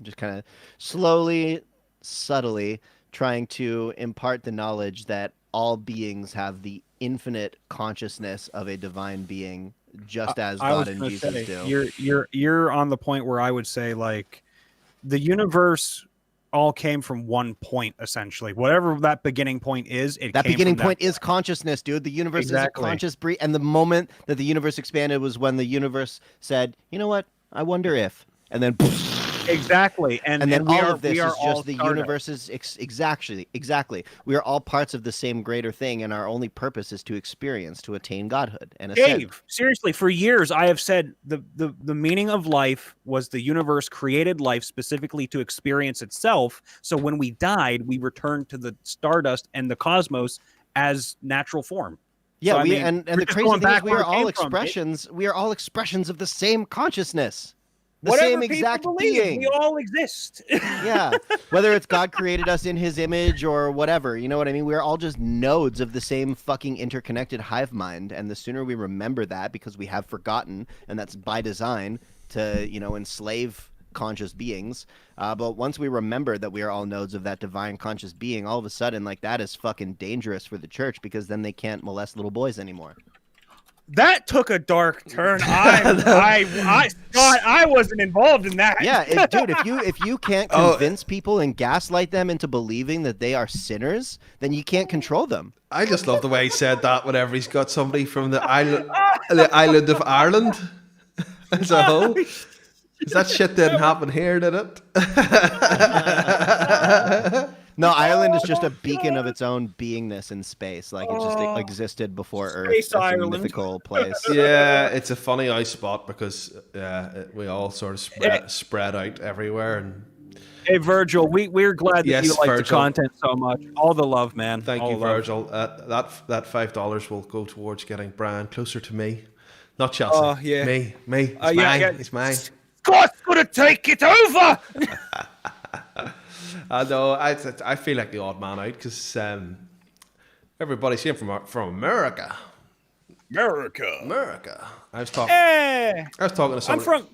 Just kind of slowly, subtly trying to impart the knowledge that all beings have the infinite consciousness of a divine being, just as God and Jesus do. You're on the point where I would say, like, the universe all came from one point, essentially. Whatever that beginning point is, that beginning point is consciousness, dude. The universe is a conscious breed, and the moment that the universe expanded was when the universe said, "You know what? I wonder if," and then. Exactly, and then all of this is just the universe's exactly. We are all parts of the same greater thing, and our only purpose is to experience, to attain godhood. And Dave, seriously, for years I have said the meaning of life was the universe created life specifically to experience itself. So when we died, we returned to the stardust and the cosmos as natural form. Yeah, so, and the crazy thing is we are all expressions. We are all expressions of the same consciousness. The same exact being. We all exist. Yeah. Whether it's God created us in his image or whatever, you know what I mean? We're all just nodes of the same fucking interconnected hive mind. And the sooner we remember that, because we have forgotten, and that's by design, to, enslave conscious beings. But once we remember that we are all nodes of that divine conscious being, all of a sudden, like, that is fucking dangerous for the church, because then they can't molest little boys anymore. That took a dark turn. I wasn't involved in that. Yeah, dude, if you can't convince people and gaslight them into believing that they are sinners, then you can't control them. I just love the way he said that whenever he's got somebody from the island of Ireland as a whole. That shit didn't happen here, did it? No, Ireland is just a beacon of its own beingness in space. Like, it just existed before Earth. Space Ireland. A mythical place. Yeah, it's a funny ice spot because we all sort of spread out everywhere. And hey, Virgil, we're glad that you like the content so much. All the love, man. Thank you, Virgil. That $5 will go towards getting Brian closer to me. Not Chelsea. Yeah. Me. It's mine. Yeah. It's mine. God's gonna take it over. No, I feel like the odd man out because everybody's here from America. America. I was talking to someone.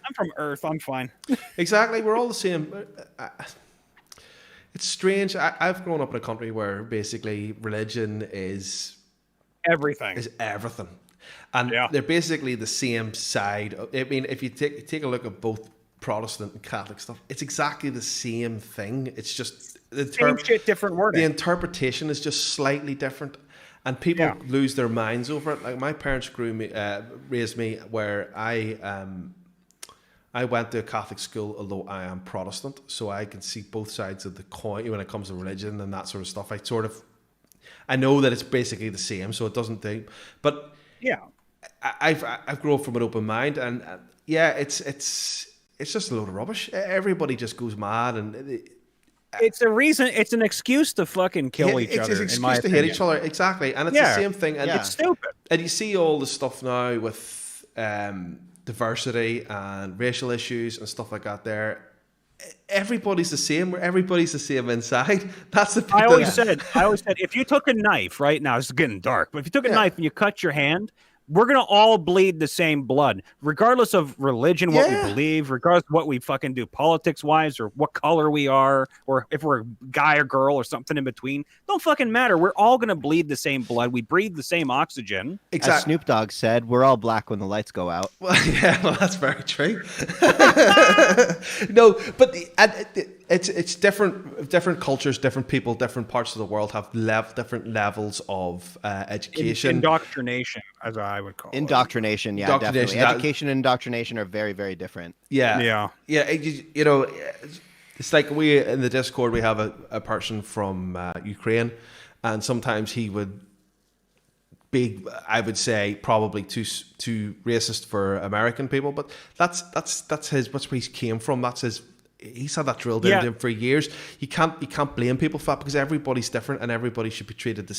I'm from Earth. I'm fine. Exactly. We're all the same. It's strange. I've grown up in a country where basically religion is everything. And they're basically the same side. I mean, if you take a look at both Protestant and Catholic stuff, it's exactly the same thing. It's just same shit, different wording. The interpretation is just slightly different, and people lose their minds over it. Like, my parents raised me where I went to a Catholic school, although I am Protestant, so I can see both sides of the coin when it comes to religion and that sort of stuff. I know that it's basically the same, so it doesn't do. But yeah, I've grown up from an open mind, and it's just a load of rubbish. Everybody just goes mad, and it's a reason. It's an excuse to fucking kill each other. It's an excuse to hate each other, exactly. And it's the same thing. And it's stupid. And you see all the stuff now with diversity and racial issues and stuff like that. There, everybody's the same. Everybody's the same inside. That's the. I always said, if you took a knife right now, it's getting dark. But if you took a knife and you cut your hand, we're going to all bleed the same blood, regardless of religion, what we believe, regardless of what we fucking do politics-wise, or what color we are, or if we're a guy or girl or something in between. Don't fucking matter. We're all going to bleed the same blood. We breathe the same oxygen. Exactly. As Snoop Dogg said, we're all black when the lights go out. Well, that's very true. No, but it's different cultures, different people, different parts of the world have different levels of education. Indoctrination, as I would call indoctrination, it. Definitely. Education and indoctrination are very, very different. Yeah. You know, it's like we in the Discord we have a person from Ukraine, and sometimes he would be, I would say, probably too racist for American people, but that's his. That's where he came from. That's his. He's had that drilled into him for years. You can't blame people for that, because everybody's different and everybody should be treated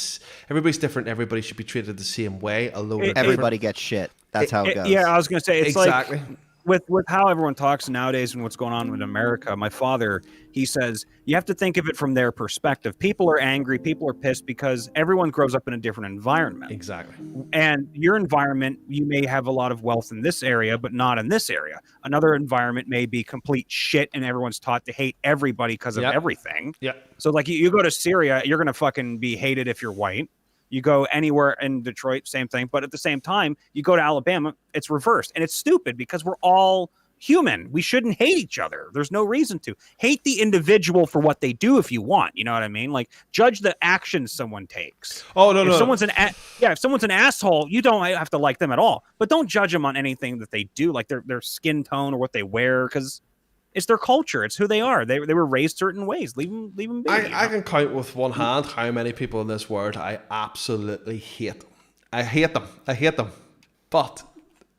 everybody's different. Everybody should be treated the same way. Although everybody gets shit. That's how it goes. Yeah, I was gonna say it's exactly. Like with how everyone talks nowadays and what's going on with America. My father, he says you have to think of it from their perspective. People are angry, people are pissed because everyone grows up in a different environment. Exactly. And your environment, you may have a lot of wealth in this area, but not in this area. Another environment may be complete shit, and everyone's taught to hate everybody because of everything. Yeah. So like you go to Syria, you're gonna fucking be hated if you're white. You go anywhere in Detroit, same thing. But at the same time, you go to Alabama, it's reversed. And it's stupid because we're all human. We shouldn't hate each other. There's no reason to. Hate the individual for what they do if you want. You know what I mean? Like, judge the actions someone takes. Oh, no, if someone's an asshole, you don't have to like them at all. But don't judge them on anything that they do, like their skin tone or what they wear, because it's their culture. It's who they are. They were raised certain ways. Leave them be. I can count with one hand how many people in this world I absolutely hate. I hate them. But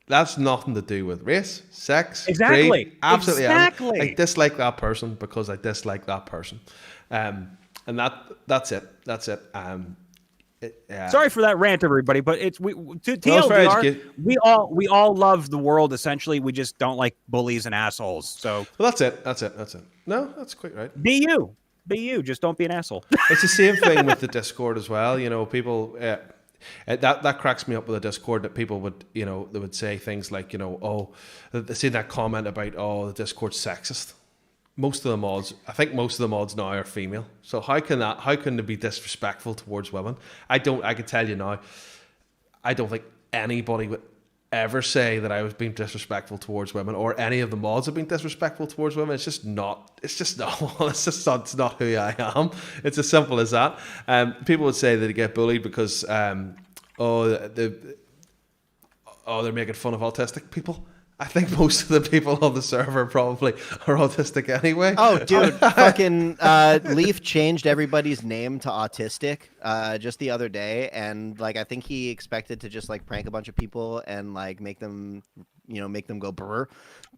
that's nothing to do with race, sex, exactly. creed. Absolutely. Exactly. I dislike that person because I dislike that person. And that's it. That's it. Sorry for that rant, everybody, but it's TLDR. We all love the world essentially. We just don't like bullies and assholes. So that's it. No, that's quite right. Be you. Just don't be an asshole. It's the same thing with the Discord as well. You know, people. that cracks me up with the Discord, that people would, they would say things like, they see that comment about, the Discord's sexist. Most of the mods, I think most of the mods now are female. So how can they be disrespectful towards women? I can tell you now, I don't think anybody would ever say that I was being disrespectful towards women, or any of the mods have been disrespectful towards women. It's not who I am. It's as simple as that. People would say that they get bullied because they're making fun of autistic people. I think most of the people on the server probably are autistic anyway. Oh, dude, fucking Leaf changed everybody's name to autistic just the other day, and I think he expected to just prank a bunch of people and make them go brr.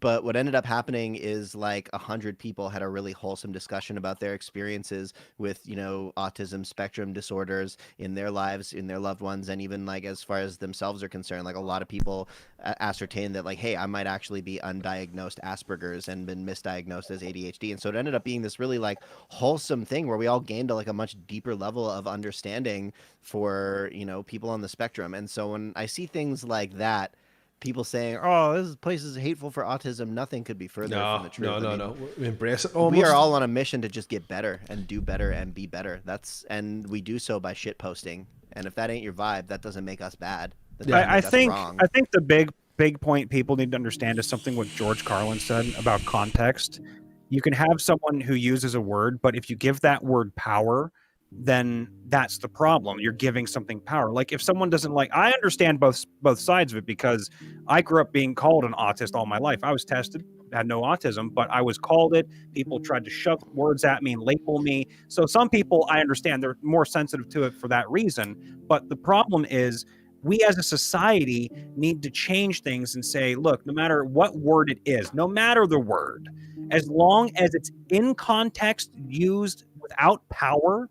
But what ended up happening is 100 people had a really wholesome discussion about their experiences with autism spectrum disorders in their lives, in their loved ones, and even as far as themselves are concerned. A lot of people ascertained that hey, I might actually be undiagnosed Asperger's and been misdiagnosed as ADHD. And so it ended up being this really wholesome thing where we all gained a much deeper level of understanding for people on the spectrum. And so when I see things like that, people saying, "Oh, this place is hateful for autism," nothing could be further from the truth. No. We embrace it. We are all on a mission to just get better and do better and be better. And we do so by shit posting. And if that ain't your vibe, that doesn't make us bad. I think the big point people need to understand is something what George Carlin said about context. You can have someone who uses a word, but if you give that word power, then that's the problem. You're giving something power. If someone doesn't I understand both sides of it, because I grew up being called an autist all my life. I was tested, had no autism, but I was called it. People tried to shove words at me and label me. So some people, I understand, they're more sensitive to it for that reason. But the problem is, we as a society need to change things and say, look, no matter what word it is, no matter the word, as long as it's in context, used without power,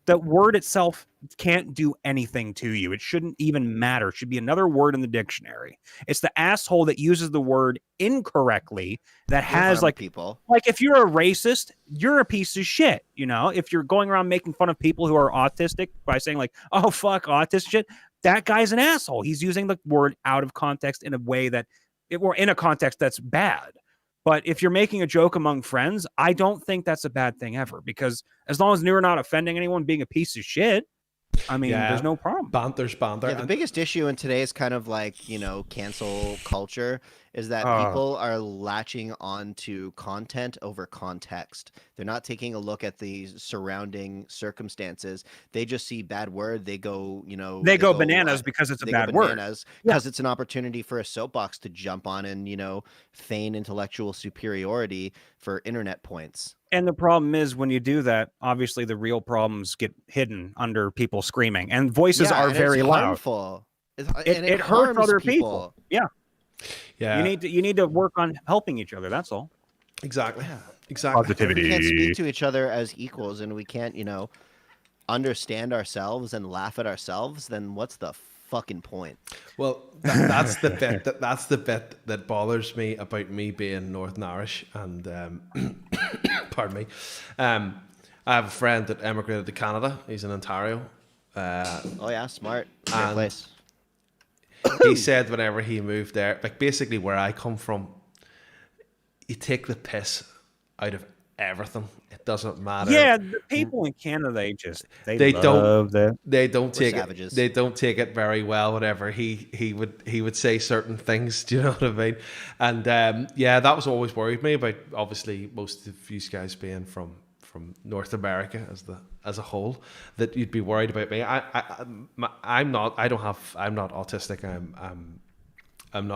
the word itself can't do anything to you. It shouldn't even matter. It should be another word in the dictionary. It's the asshole that uses the word incorrectly that has people. If you're a racist, you're a piece of shit. If you're going around making fun of people who are autistic by saying oh, fuck autistic shit, that guy's an asshole. He's using the word out of context in a way or in a context that's bad. But if you're making a joke among friends, I don't think that's a bad thing ever, because as long as you're not offending anyone, being a piece of shit, there's no problem. Banter's banter. Yeah, the biggest issue in today's kind of cancel culture is that people are latching on to content over context. They're not taking a look at the surrounding circumstances. They just see bad word. They go, they go bananas because it's a bad word. Because it's an opportunity for a soapbox to jump on and, feign intellectual superiority for internet points. And the problem is, when you do that, obviously the real problems get hidden under people screaming, and voices are very loud. Harmful. It hurts other people. Yeah. Yeah. You need to work on helping each other. That's all. Exactly. Exactly. Positivity. We can't speak to each other as equals, and we can't, understand ourselves and laugh at ourselves. Then what's the fucking point? Well, that's the bit that bothers me about me being Northern Irish, and pardon me. I have a friend that emigrated to Canada. He's in Ontario. Oh yeah, smart. Great place. He said whenever he moved there, basically where I come from, you take the piss out of everything. It doesn't matter. Yeah, the people in Canada, they don't take savages. it. They don't take it very well. Whenever he would say certain things. Do you know what I mean? And that was always worried me about. Obviously, most of you guys being from North America as a whole, that you'd be worried about me. I'm not autistic. I'm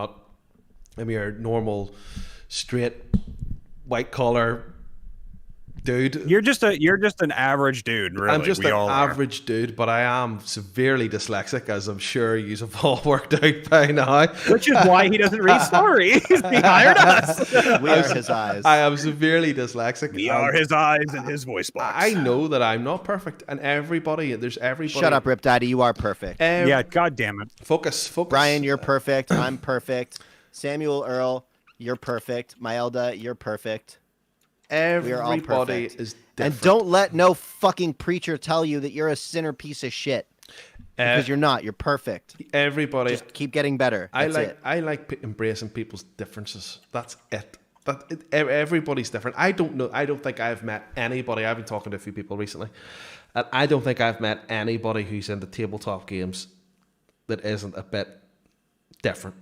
your normal, straight, white collar dude. You're just an average dude, really. I'm just an average dude, but I am severely dyslexic, as I'm sure you have all worked out by now. Which is why he doesn't read stories. He hired us. We are his eyes. I am severely dyslexic. We are his eyes and his voice box. I know that I'm not perfect, and everybody. Shut up, Rip Daddy. You are perfect. Yeah, God damn it. Focus. Brian, you're perfect. I'm perfect. Samuel Earl, you're perfect. Myelda, you're perfect. We are all Everybody perfect. is different. And don't let no fucking preacher tell you that you're a sinner piece of shit. Because you're not. You're perfect. Everybody, just keep getting better. I like embracing people's differences. That's it. Everybody's different. I don't think I've met anybody. I've been talking to a few people recently, and I don't think I've met anybody who's into tabletop games that isn't a bit different.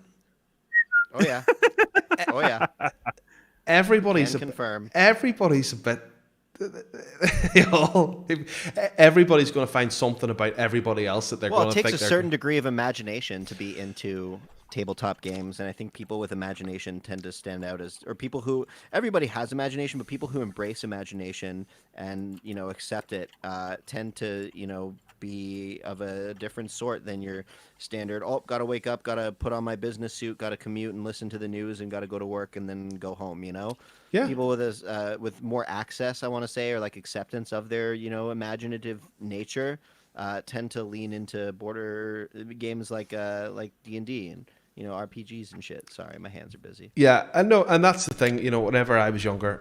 Oh yeah. Oh yeah. Everybody's confirm. Everybody's a bit. Everybody's going to find something about everybody else that they're going to think. Well, it takes a certain degree of imagination to be into tabletop games, and I think people with imagination tend to stand out as, or people who, everybody has imagination, but people who embrace imagination and accept it tend to be of a different sort than your standard. Oh, gotta wake up, gotta put on my business suit, gotta commute and listen to the news, and gotta go to work and then go home. Yeah. People with more access, I want to say, or like acceptance of their imaginative nature, tend to lean into border games like D&D and RPGs and shit. Sorry, my hands are busy. Yeah, I know, and that's the thing. Whenever I was younger,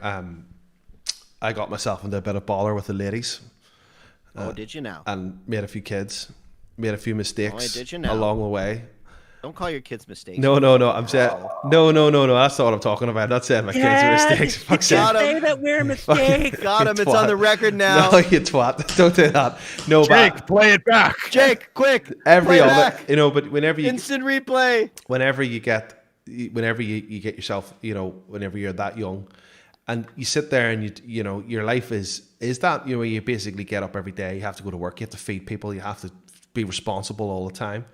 I got myself into a bit of bother with the ladies. Did you now? And made a few kids, made a few mistakes did you now? along the way. Don't call your kids mistakes. No. I'm saying no. That's not what I'm talking about. I'm not saying my kids are mistakes. Fuck Say that we're mistakes. Got him. It's on the record now. No, you twat. Don't do that. No, Jake, play it back. Jake, quick. Every play other, back. but whenever you instant replay. Whenever you get yourself, whenever you're that young, and you sit there and your life is that you basically get up every day, you have to go to work, you have to feed people, you have to be responsible all the time.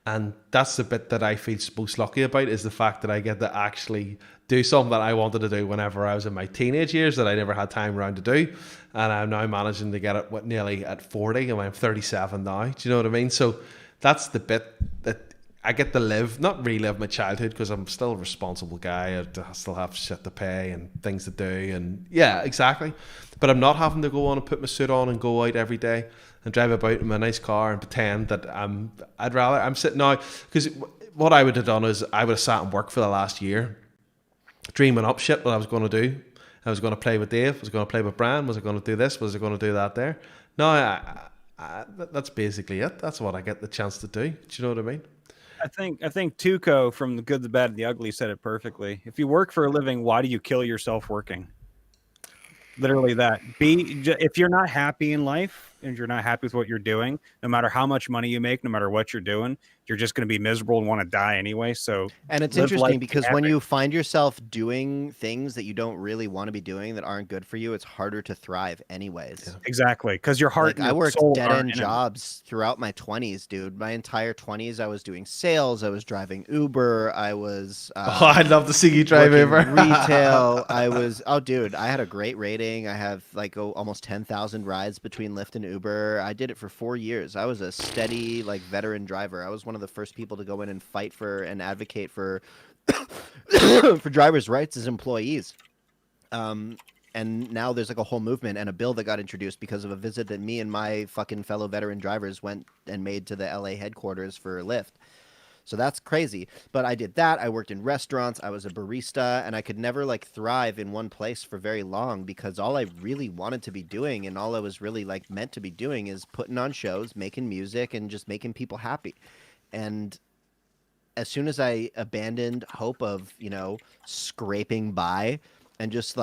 And that's the bit that I feel most lucky about, is the fact that I get to actually do something that I wanted to do whenever I was in my teenage years that I never had time around to do. And I'm now managing to get it nearly at 40, and I'm 37 now. Do you know what I mean? So that's the bit that I get to live, not relive my childhood, because I'm still a responsible guy. I still have shit to pay and things to do. And yeah, exactly. But I'm not having to go on and put my suit on and go out every day and drive about in my nice car and pretend that I'm sitting now. Because what I would have done is I would have sat and worked for the last year, dreaming up shit what I was going to do. I was going to play with Dave. I was going to play with Brian. Was I going to do this? Was I going to do that there? No, that's basically it. That's what I get the chance to do. Do you know what I mean? I think Tuco from The Good, the Bad, and the Ugly said it perfectly. If you work for a living, why do you kill yourself working? Literally that. If you're not happy in life and you're not happy with what you're doing, no matter how much money you make, no matter what you're doing, you're just going to be miserable and want to die anyway. So, and it's interesting because when you find yourself doing things that you don't really want to be doing that aren't good for you, it's harder to thrive anyways. Yeah. Exactly. Because your heart, I worked dead-end jobs throughout my 20s, dude. My entire 20s, I was doing sales. I was driving Uber. I was... I'd love to see you drive Uber. Retail. Dude, I had a great rating. I have almost 10,000 rides between Lyft and Uber. I did it for 4 years. I was a steady, veteran driver. I was one of the first people to go in and fight for and advocate for for drivers' rights as employees. And now there's a whole movement and a bill that got introduced because of a visit that me and my fucking fellow veteran drivers went and made to the LA headquarters for Lyft. So that's crazy. But I did that. I worked in restaurants. I was a barista, and I could never thrive in one place for very long because all I really wanted to be doing and all I was really meant to be doing is putting on shows, making music, and just making people happy. And as soon as I abandoned hope of, scraping by and just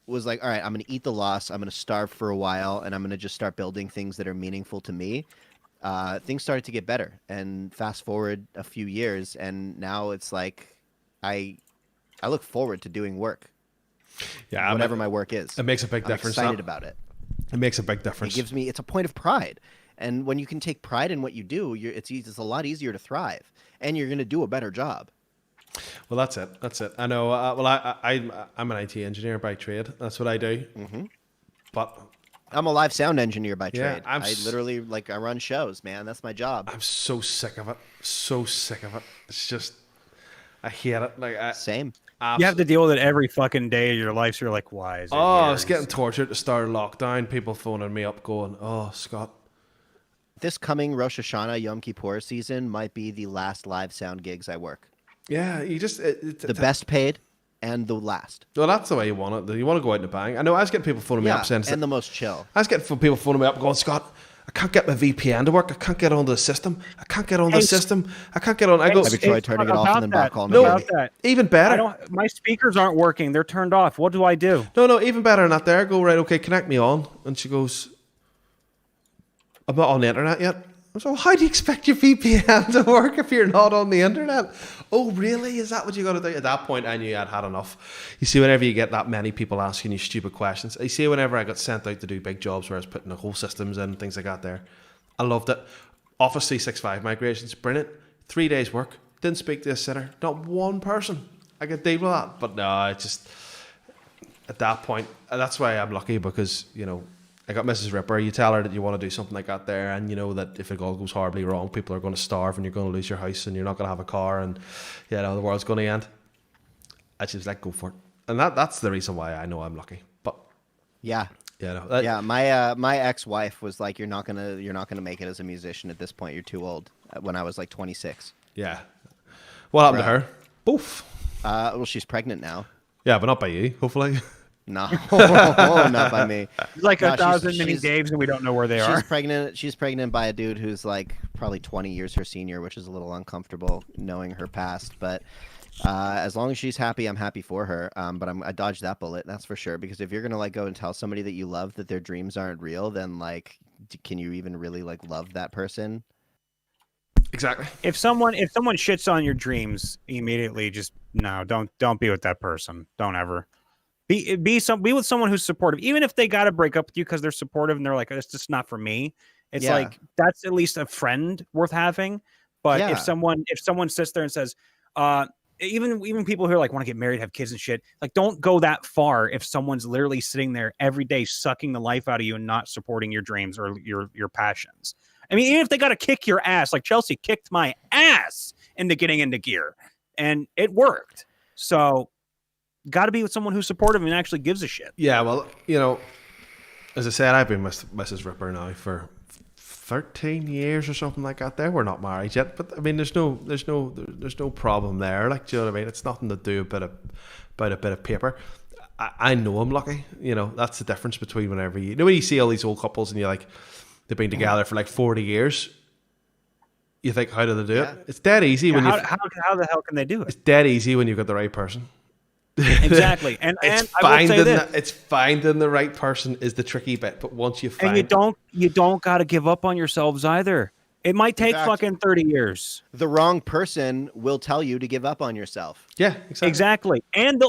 was all right, I'm going to eat the loss. I'm going to starve for a while, and I'm going to just start building things that are meaningful to me. Things started to get better, and fast forward a few years, and now it's I look forward to doing work. Yeah, whatever my work is. It makes a big I'm difference. Excited about it. It makes a big difference. It's a point of pride, and when you can take pride in what you do, it's a lot easier to thrive, and you're going to do a better job. Well, that's it. I know. I'm an IT engineer by trade. That's what I do. Mm-hmm. But I'm a live sound engineer by trade. I literally I run shows, man. That's my job. I'm so sick of it. It's just, I hate it. Same. You have to deal with it every fucking day of your life. So you're like, why is it? I was getting tortured to start lockdown. People phoning me up going, "Oh, Scott, this coming Rosh Hashanah Yom Kippur season might be the last live sound gigs I work." Yeah, you just the best paid and the last. Well, that's the way you want it. You want to go out in a bang. I know I was getting people phoning me up saying, and the most chill. I was getting people phoning me up going, "Scott, I can't get my VPN to work. I can't get onto the system. I can't get on the system. I can't get on. I go. Have you tried turning it off and then back on? No, even better. My speakers aren't working. They're turned off. What do I do? No, even better than that. There, I go, right, okay, connect me on. And she goes, I'm not on the internet yet. So how do you expect your VPN to work if you're not on the internet? Oh, really? Is that what you got to do? At that point, I knew I'd had enough. You see, whenever you get that many people asking you stupid questions, you see, whenever I got sent out to do big jobs where I was putting the whole systems in and things like that there, I loved it. Office 365 migrations, brilliant. 3 days work, didn't speak to a sitter, not one person. I could deal with that. But no, I just, at that point, that's why I'm lucky because, you know, I got Mrs. Ripper. You tell her that you want to do something like that there, and you know that if it all goes horribly wrong, people are going to starve, and you're going to lose your house, and you're not going to have a car, and you know the world's going to end. I just like go for it, and that's the reason why I know I'm lucky. But yeah, my ex-wife was like, "You're not gonna make it as a musician at this point. You're too old." When I was like 26. Yeah. What happened to her? Poof. Well, she's pregnant now. Yeah, but not by you, hopefully. No, not by me. It's like 1,000 mini Daves, and we don't know where they are. She's pregnant by a dude who's like probably 20 years her senior, which is a little uncomfortable knowing her past. But as long as she's happy, I'm happy for her. But I dodged that bullet, that's for sure. Because if you're gonna like go and tell somebody that you love that their dreams aren't real, then like, can you even really like love that person? Exactly. If someone shits on your dreams, immediately just no, don't be with that person. Don't ever. Be with someone who's supportive, even if they got to break up with you because they're supportive and they're like, it's just not for me. It's like that's at least a friend worth having. But if someone sits there and says, even people who are like want to get married, have kids and shit, like don't go that far. If someone's literally sitting there every day sucking the life out of you and not supporting your dreams or your passions. I mean, even if they got to kick your ass, like Chelsea kicked my ass into getting into gear, and it worked. So. Got to be with someone who's supportive and actually gives a shit. Yeah, well, you know, as I said, I've been with Mrs. Ripper now for 13 years or something like that. There, we're not married yet, but I mean, there's no problem there. Like, do you know what I mean? It's nothing to do about a bit of paper. I know I'm lucky. You know, that's the difference between whenever you know when you see all these old couples and you're like, they've been together for like 40 years. You think, how do they do it? It's dead easy when you. How the hell can they do it? It's dead easy when you've got the right person. Exactly, and I will say this: it's finding the right person is the tricky bit. But once you find, and you don't got to give up on yourselves either. It might take fucking 30 years. The wrong person will tell you to give up on yourself. Yeah, exactly. And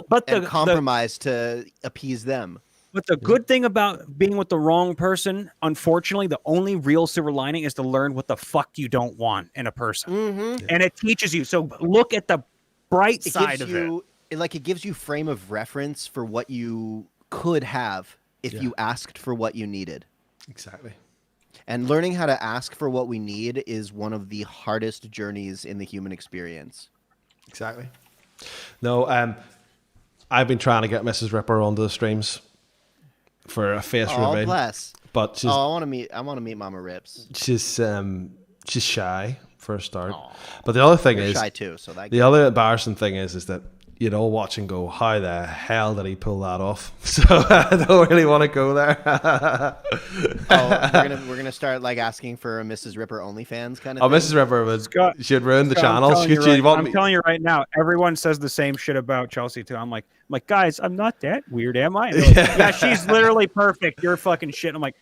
compromise to appease them. But the good thing about being with the wrong person, unfortunately, the only real silver lining is to learn what the fuck you don't want in a person, and it teaches you. So look at the bright side of it. It gives you frame of reference for what you could have if you asked for what you needed. Exactly. And learning how to ask for what we need is one of the hardest journeys in the human experience. Exactly. No, I've been trying to get Mrs. Ripper onto the streams for a face reveal. Oh, bless. But she's, I want to meet Mama Rips. She's shy for a start. Aww. But the other thing is shy too. So the other embarrassing thing is that you know, watch and go, how the hell did he pull that off? So I don't really want to go there. We're gonna start like asking for a Mrs. Ripper OnlyFans kind of thing. Mrs. Ripper she'd ruin the channel. I'm telling you right now, everyone says the same shit about Chelsea too. I'm like, guys, I'm not that weird, am I? Like, yeah, she's literally perfect. You're fucking shit. I'm like,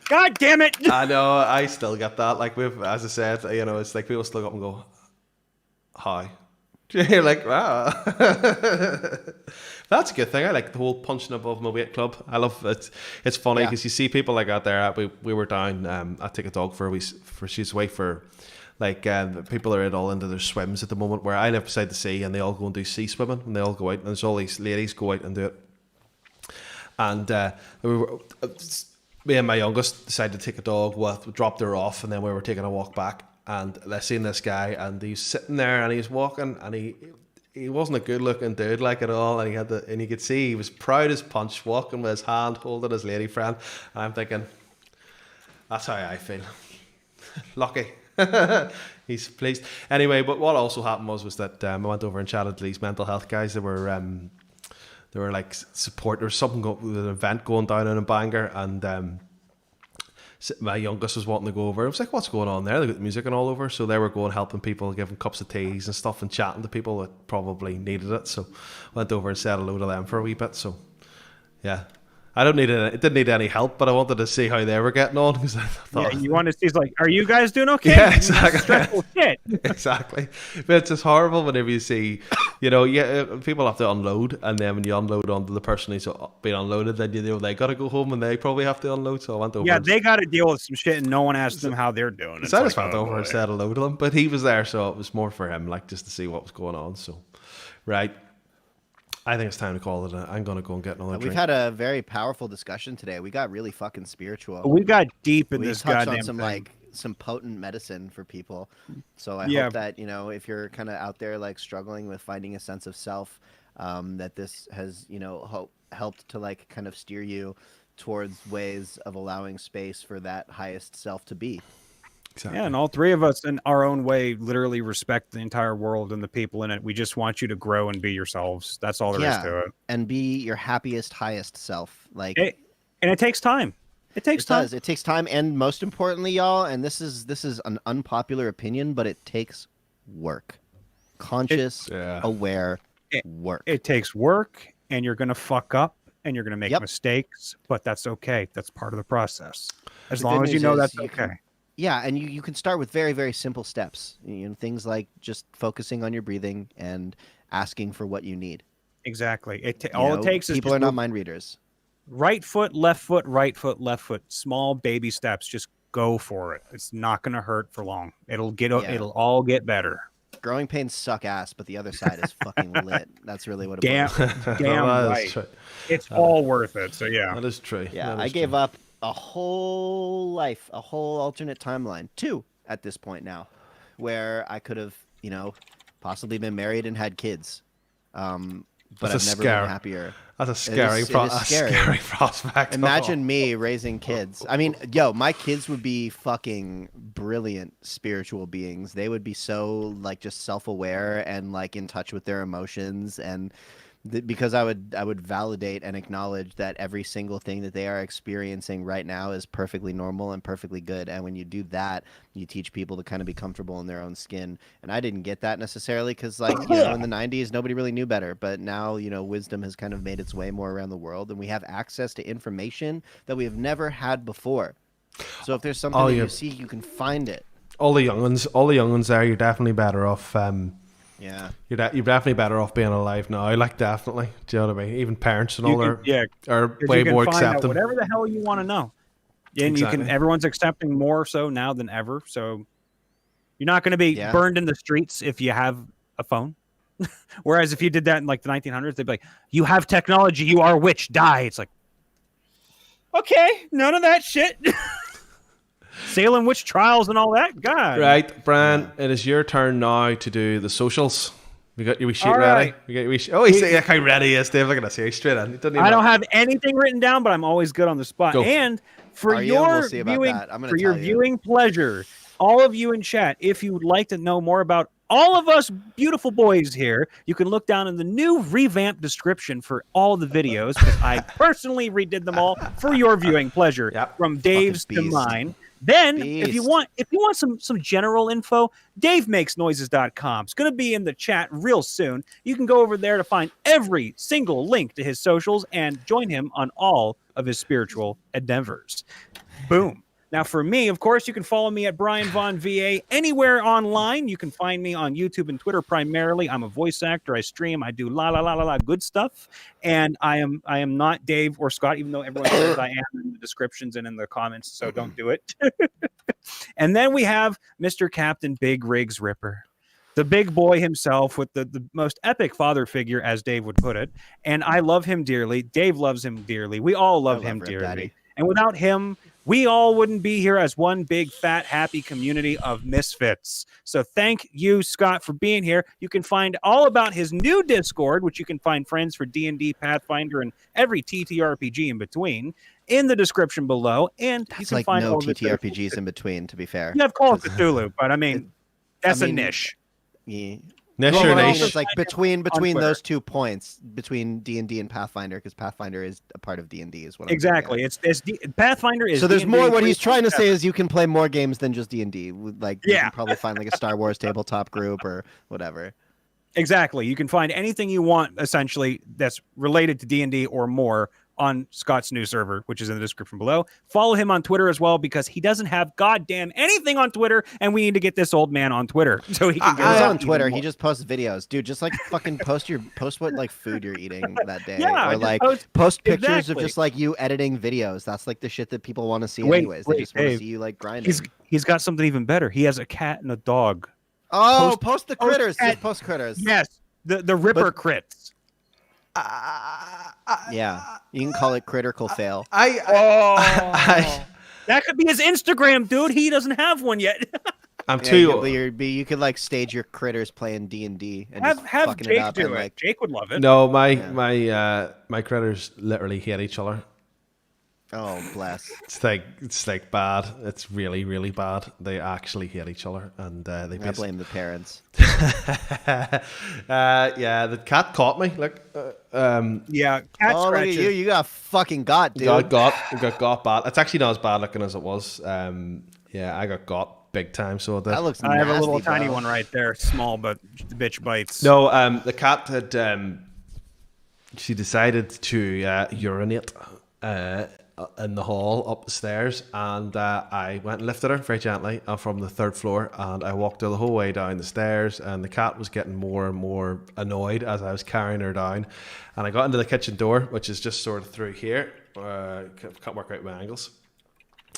God damn it. I know, I still get that. Like as I said, you know, it's like people still go up and go, hi. You're like, wow. That's a good thing. I like the whole punching above my weight club. I love it. It's funny because you see people like out there. We were down. I take a dog for she's away for like people are all into their swims at the moment. Where I live beside the sea, and they all go and do sea swimming, and they all go out, and there's all these ladies go out and do it. And me and my youngest decided to take a dog. We dropped her off, and then we were taking a walk back. And I seen this guy, and he's sitting there, and he's walking, and he wasn't a good-looking dude like at all, and you could see he was proud as punch, walking with his hand holding his lady friend. And I'm thinking, that's how I feel. Lucky. He's pleased. Anyway, but what also happened was that I went over and chatted to these mental health guys. They were like support. There was an event going down in a Bangor, and my youngest was wanting to go over. I was like, what's going on there? They got the music and all over. So they were going helping people, giving cups of teas and stuff and chatting to people that probably needed it. So went over and said hello to them for a wee bit. So yeah. I didn't need any help, but I wanted to see how they were getting on because I thought, you want to see, like, are you guys doing okay? Yeah, exactly. Stressful shit. Exactly. But it's just horrible whenever you see, people have to unload, and then when you unload onto the person who's being unloaded, then they got to go home and they probably have to unload. So I went over. Yeah, they got to deal with some shit, and no one asked them how they're doing. So I just went over and said hello to them, but he was there, so it was more for him, like just to see what was going on. So, right. I think it's time to call it. I'm going to go and get another drink. We've had a very powerful discussion today. We got really fucking spiritual. We got deep in we this touched goddamn on some thing. some potent medicine for people. So I hope that if you're kind of out there like struggling with finding a sense of self, that this has helped to like kind of steer you towards ways of allowing space for that highest self to be. Exactly. Yeah, and all three of us in our own way literally respect the entire world and the people in it. We just want you to grow and be yourselves. That's all there is to it. And be your happiest, highest self. And it takes time. It takes time. It takes time, and most importantly, y'all, and this is an unpopular opinion, but it takes work. Conscious, aware work. It takes work, and you're gonna fuck up and you're gonna make mistakes, but that's okay. That's part of the process. As long as you know that's okay. Yeah, and you can start with very, very simple steps. Things like just focusing on your breathing and asking for what you need. Exactly. All it takes is people are not mind readers. Right foot, left foot, right foot, left foot. Small baby steps. Just go for it. It's not going to hurt for long. It'll all get better. Growing pains suck ass, but the other side is fucking lit. That's really what it is. Damn right. It's all worth it. So yeah. That is true. Yeah, I gave up a whole life, a whole alternate timeline, 2 at this point now, where I could have, possibly been married and had kids. But I've never been happier. That's a scary prospect. Imagine me raising kids. I mean, my kids would be fucking brilliant spiritual beings. They would be so like just self-aware and like in touch with their emotions, and because I would validate and acknowledge that every single thing that they are experiencing right now is perfectly normal and perfectly good. And when you do that, you teach people to kind of be comfortable in their own skin. And I didn't get that necessarily because, like, in the 90s, nobody really knew better. But now, wisdom has kind of made its way more around the world, and we have access to information that we have never had before. So if there's something that you seek, you can find it. All the younguns there, you're definitely better off. Yeah, you're definitely better off being alive now. Like, definitely. Do you know what I mean? Even parents and all are way more accepting. Whatever the hell you want to know, and everyone's accepting more so now than ever. So you're not going to be burned in the streets if you have a phone. Whereas if you did that in like the 1900s, they'd be like, "You have technology, you are a witch, die." It's like, okay, none of that shit. Salem witch trials and all that. God. Right, Brian, it is your turn now to do the socials. We got your wee sheet ready. We got your wee sheet. Oh, he's like, how ready he is, Dave. Look at this here. He's straight in. I don't have anything written down, but I'm always good on the spot. Go. And for your viewing pleasure, all of you in chat, if you would like to know more about all of us beautiful boys here, you can look down in the new revamped description for all the videos, because I personally redid them all for your viewing pleasure, from Dave's to mine. Then, if you want some general info, DaveMakesNoises.com. It's going to be in the chat real soon. You can go over there to find every single link to his socials and join him on all of his spiritual endeavors. Boom. Now, for me, of course, you can follow me at Brian Von VA anywhere online. You can find me on YouTube and Twitter primarily. I'm a voice actor. I stream. I do la good stuff. And I am not Dave or Scott, even though everyone says I am in the descriptions and in the comments. So don't do it. And then we have Mr. Captain Big Rigs Ripper, the big boy himself with the most epic father figure, as Dave would put it. And I love him dearly. Dave loves him dearly. We all love him dearly. Daddy. And without him, we all wouldn't be here as one big, fat, happy community of misfits. So thank you, Scott, for being here. You can find all about his new Discord, which you can find friends for D&D, Pathfinder, and every TTRPG in between, in the description below. And you can find no TTRPGs in between, to be fair. You have Call of Cthulhu, but I mean, that's a niche. Yeah. Niche Well, or what I mean niche. is like between Twitter. those 2 points, between D&D and Pathfinder, because Pathfinder is a part of D&D, is what I'm Exactly. getting It's Pathfinder is. at. So there's D&D more. What he's 3.7. trying to say is you can play more games than just D&D. Like you Yeah. can probably find like a Star Wars tabletop group or whatever. Exactly. You can find anything you want essentially that's related to D&D or more on Scott's new server, which is in the description below. Follow him on Twitter as well because he doesn't have goddamn anything on Twitter, and we need to get this old man on Twitter so he can get He's us on even Twitter. more. He just posts videos, dude. Just like fucking post what like food you're eating that day, Yeah, or just like post pictures of exactly. just like you editing videos. That's like the shit that people want to see Wait, anyways. They just want to Dave. see you like grinding. He's got something even better. He has a cat and a dog. Oh, post the post critters. at- Just post critters. Yes, the Ripper crits. Yeah, you can call it critical fail. I That could be his Instagram, dude. He doesn't have one yet. I'm Yeah, too. you could like stage your critters playing D&D and have just have fucking it Jake up do and it. like Jake would love it. No, Yeah. my critters literally hate each other. oh bless. It's like bad. It's really, really bad. They actually hate each other, and they I blame the parents. yeah, the cat caught me. Like, Yeah, cat Oh, look at scratches. you! You got fucking got, dude. got bad. It's actually not as bad looking as it was. Yeah, I got big time. So it did. That looks I have a nasty, little tiny bro. one right there, small, but the bitch bites. No, the cat had. She decided to urinate in the hall up the stairs, and I went and lifted her very gently from the 3rd floor, and I walked her the whole way down the stairs, and the cat was getting more and more annoyed as I was carrying her down, and I got into the kitchen door, which is just sort of through here. Can't work out my angles.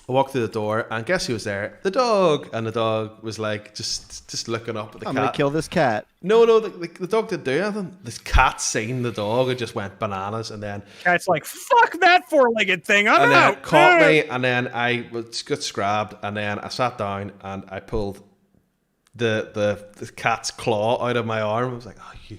I walked through the door, and guess who was there? The dog. And the dog was like just looking up at the I'm cat. gonna kill this cat. No, the dog didn't do anything. This cat seen the dog and just went bananas, and then Cat's like, fuck that 4-legged thing. I'm and then out. it caught me, and then I got scrabbed, and then I sat down and I pulled the cat's claw out of my arm. I was like, oh, you.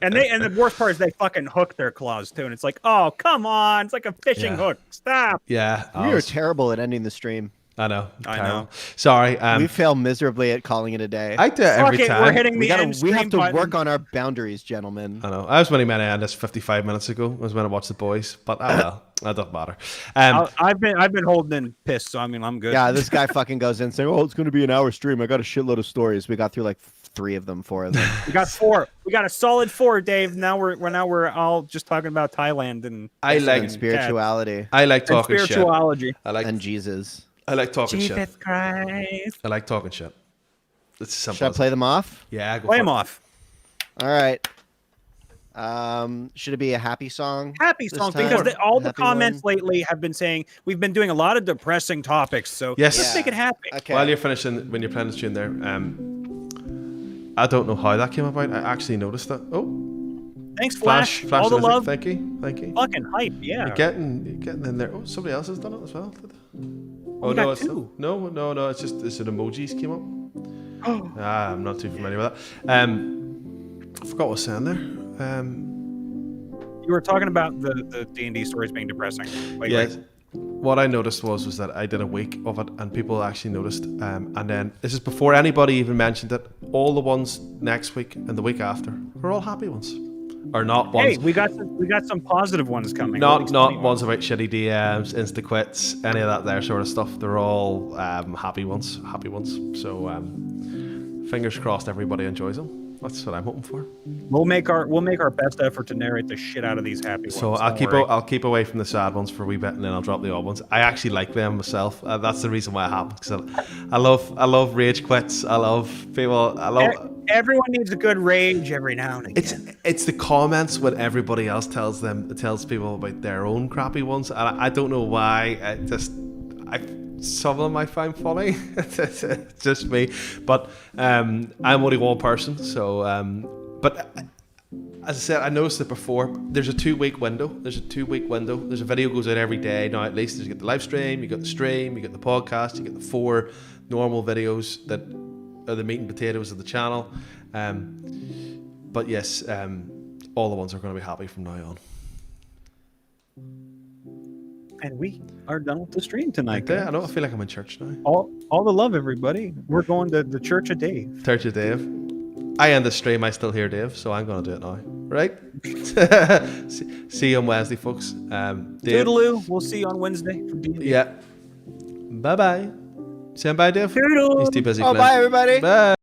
And the worst part is they fucking hook their claws too, and it's like, oh come on, it's like a fishing Yeah. hook. Stop. Yeah, We are terrible at ending the stream. I know. I terrible. know. Sorry. We fail miserably at calling it a day. I do it every Fuck it, time. we're hitting the end We have stream to button. work on our boundaries, gentlemen. I know. I was when he meant to end this 55 minutes ago. Was when I watched The Boys, but well, that doesn't matter. I've been holding in piss, so I mean I'm good. Yeah, this guy fucking goes in saying, "Oh, it's gonna be an hour stream. I got a shitload of stories." We got through like 3 of them, 4 of them. We got 4. We got a solid 4, Dave. Now we're all just talking about Thailand and And spirituality I like talking shit. spirituality. and Jesus. I like talking shit. Jesus Christ. I like talking shit. It's simple. Should I play them off? Yeah, go Play for him it. off. All right. Should it be a happy song? Happy this song time? because all the Happy comments one? lately have been saying we've been doing a lot of depressing topics, so Yes. let's make it happy. Okay. While you're finishing, when you're playing this tune there, I don't know how that came about. I actually noticed that. Oh, Thanks, Flash. Flash all the music. love. Thank you. Fucking hype, yeah. You're getting in there. Oh, somebody else has done it as well. Oh we no, got it's 2. no. It's just an emojis came up. I'm not too familiar with that. I forgot what I was saying there. You were talking about the D&D stories being depressing. Like, Yes. What I noticed was that I did a week of it, and people actually noticed. And then this is before anybody even mentioned it. All the ones next week and the week after are all happy ones, or not ones. hey, we got some positive ones coming. Not ones about shitty DMs, insta quits, any of that there sort of stuff. They're all happy ones. So fingers crossed, everybody enjoys them. That's what I'm hoping for. We'll make our best effort to narrate the shit out of these happy So ones. I'll keep away from the sad ones for a wee bit, and then I'll drop the odd ones. I actually like them myself. That's the reason why it happened. Because I love rage quits. I love people. I love. Everyone needs a good rage every now and again. It's the comments when everybody else tells people about their own crappy ones, and I don't know why. Some of them I find funny. It's just me, but I'm only one person. So, but as I said, I noticed it before. There's a 2-week window. There's a video goes out every day now. At least you get the live stream, you got the stream, you get the podcast, you get the 4 normal videos that are the meat and potatoes of the channel. But yes, all the ones are going to be happy from now on. And we are done with the stream tonight. I know. I feel like I'm in church now. All the love, everybody. We're going to the Church of Dave. Church of Dave. I end the stream. I still hear Dave, so I'm gonna do it now. Right? See you on Wednesday, folks. Dave. Toodaloo. We'll see you on Wednesday. For D&D. Yeah. Bye bye. Say bye, Dave. Toodaloo. He's too busy. Oh, playing. bye, everybody. Bye.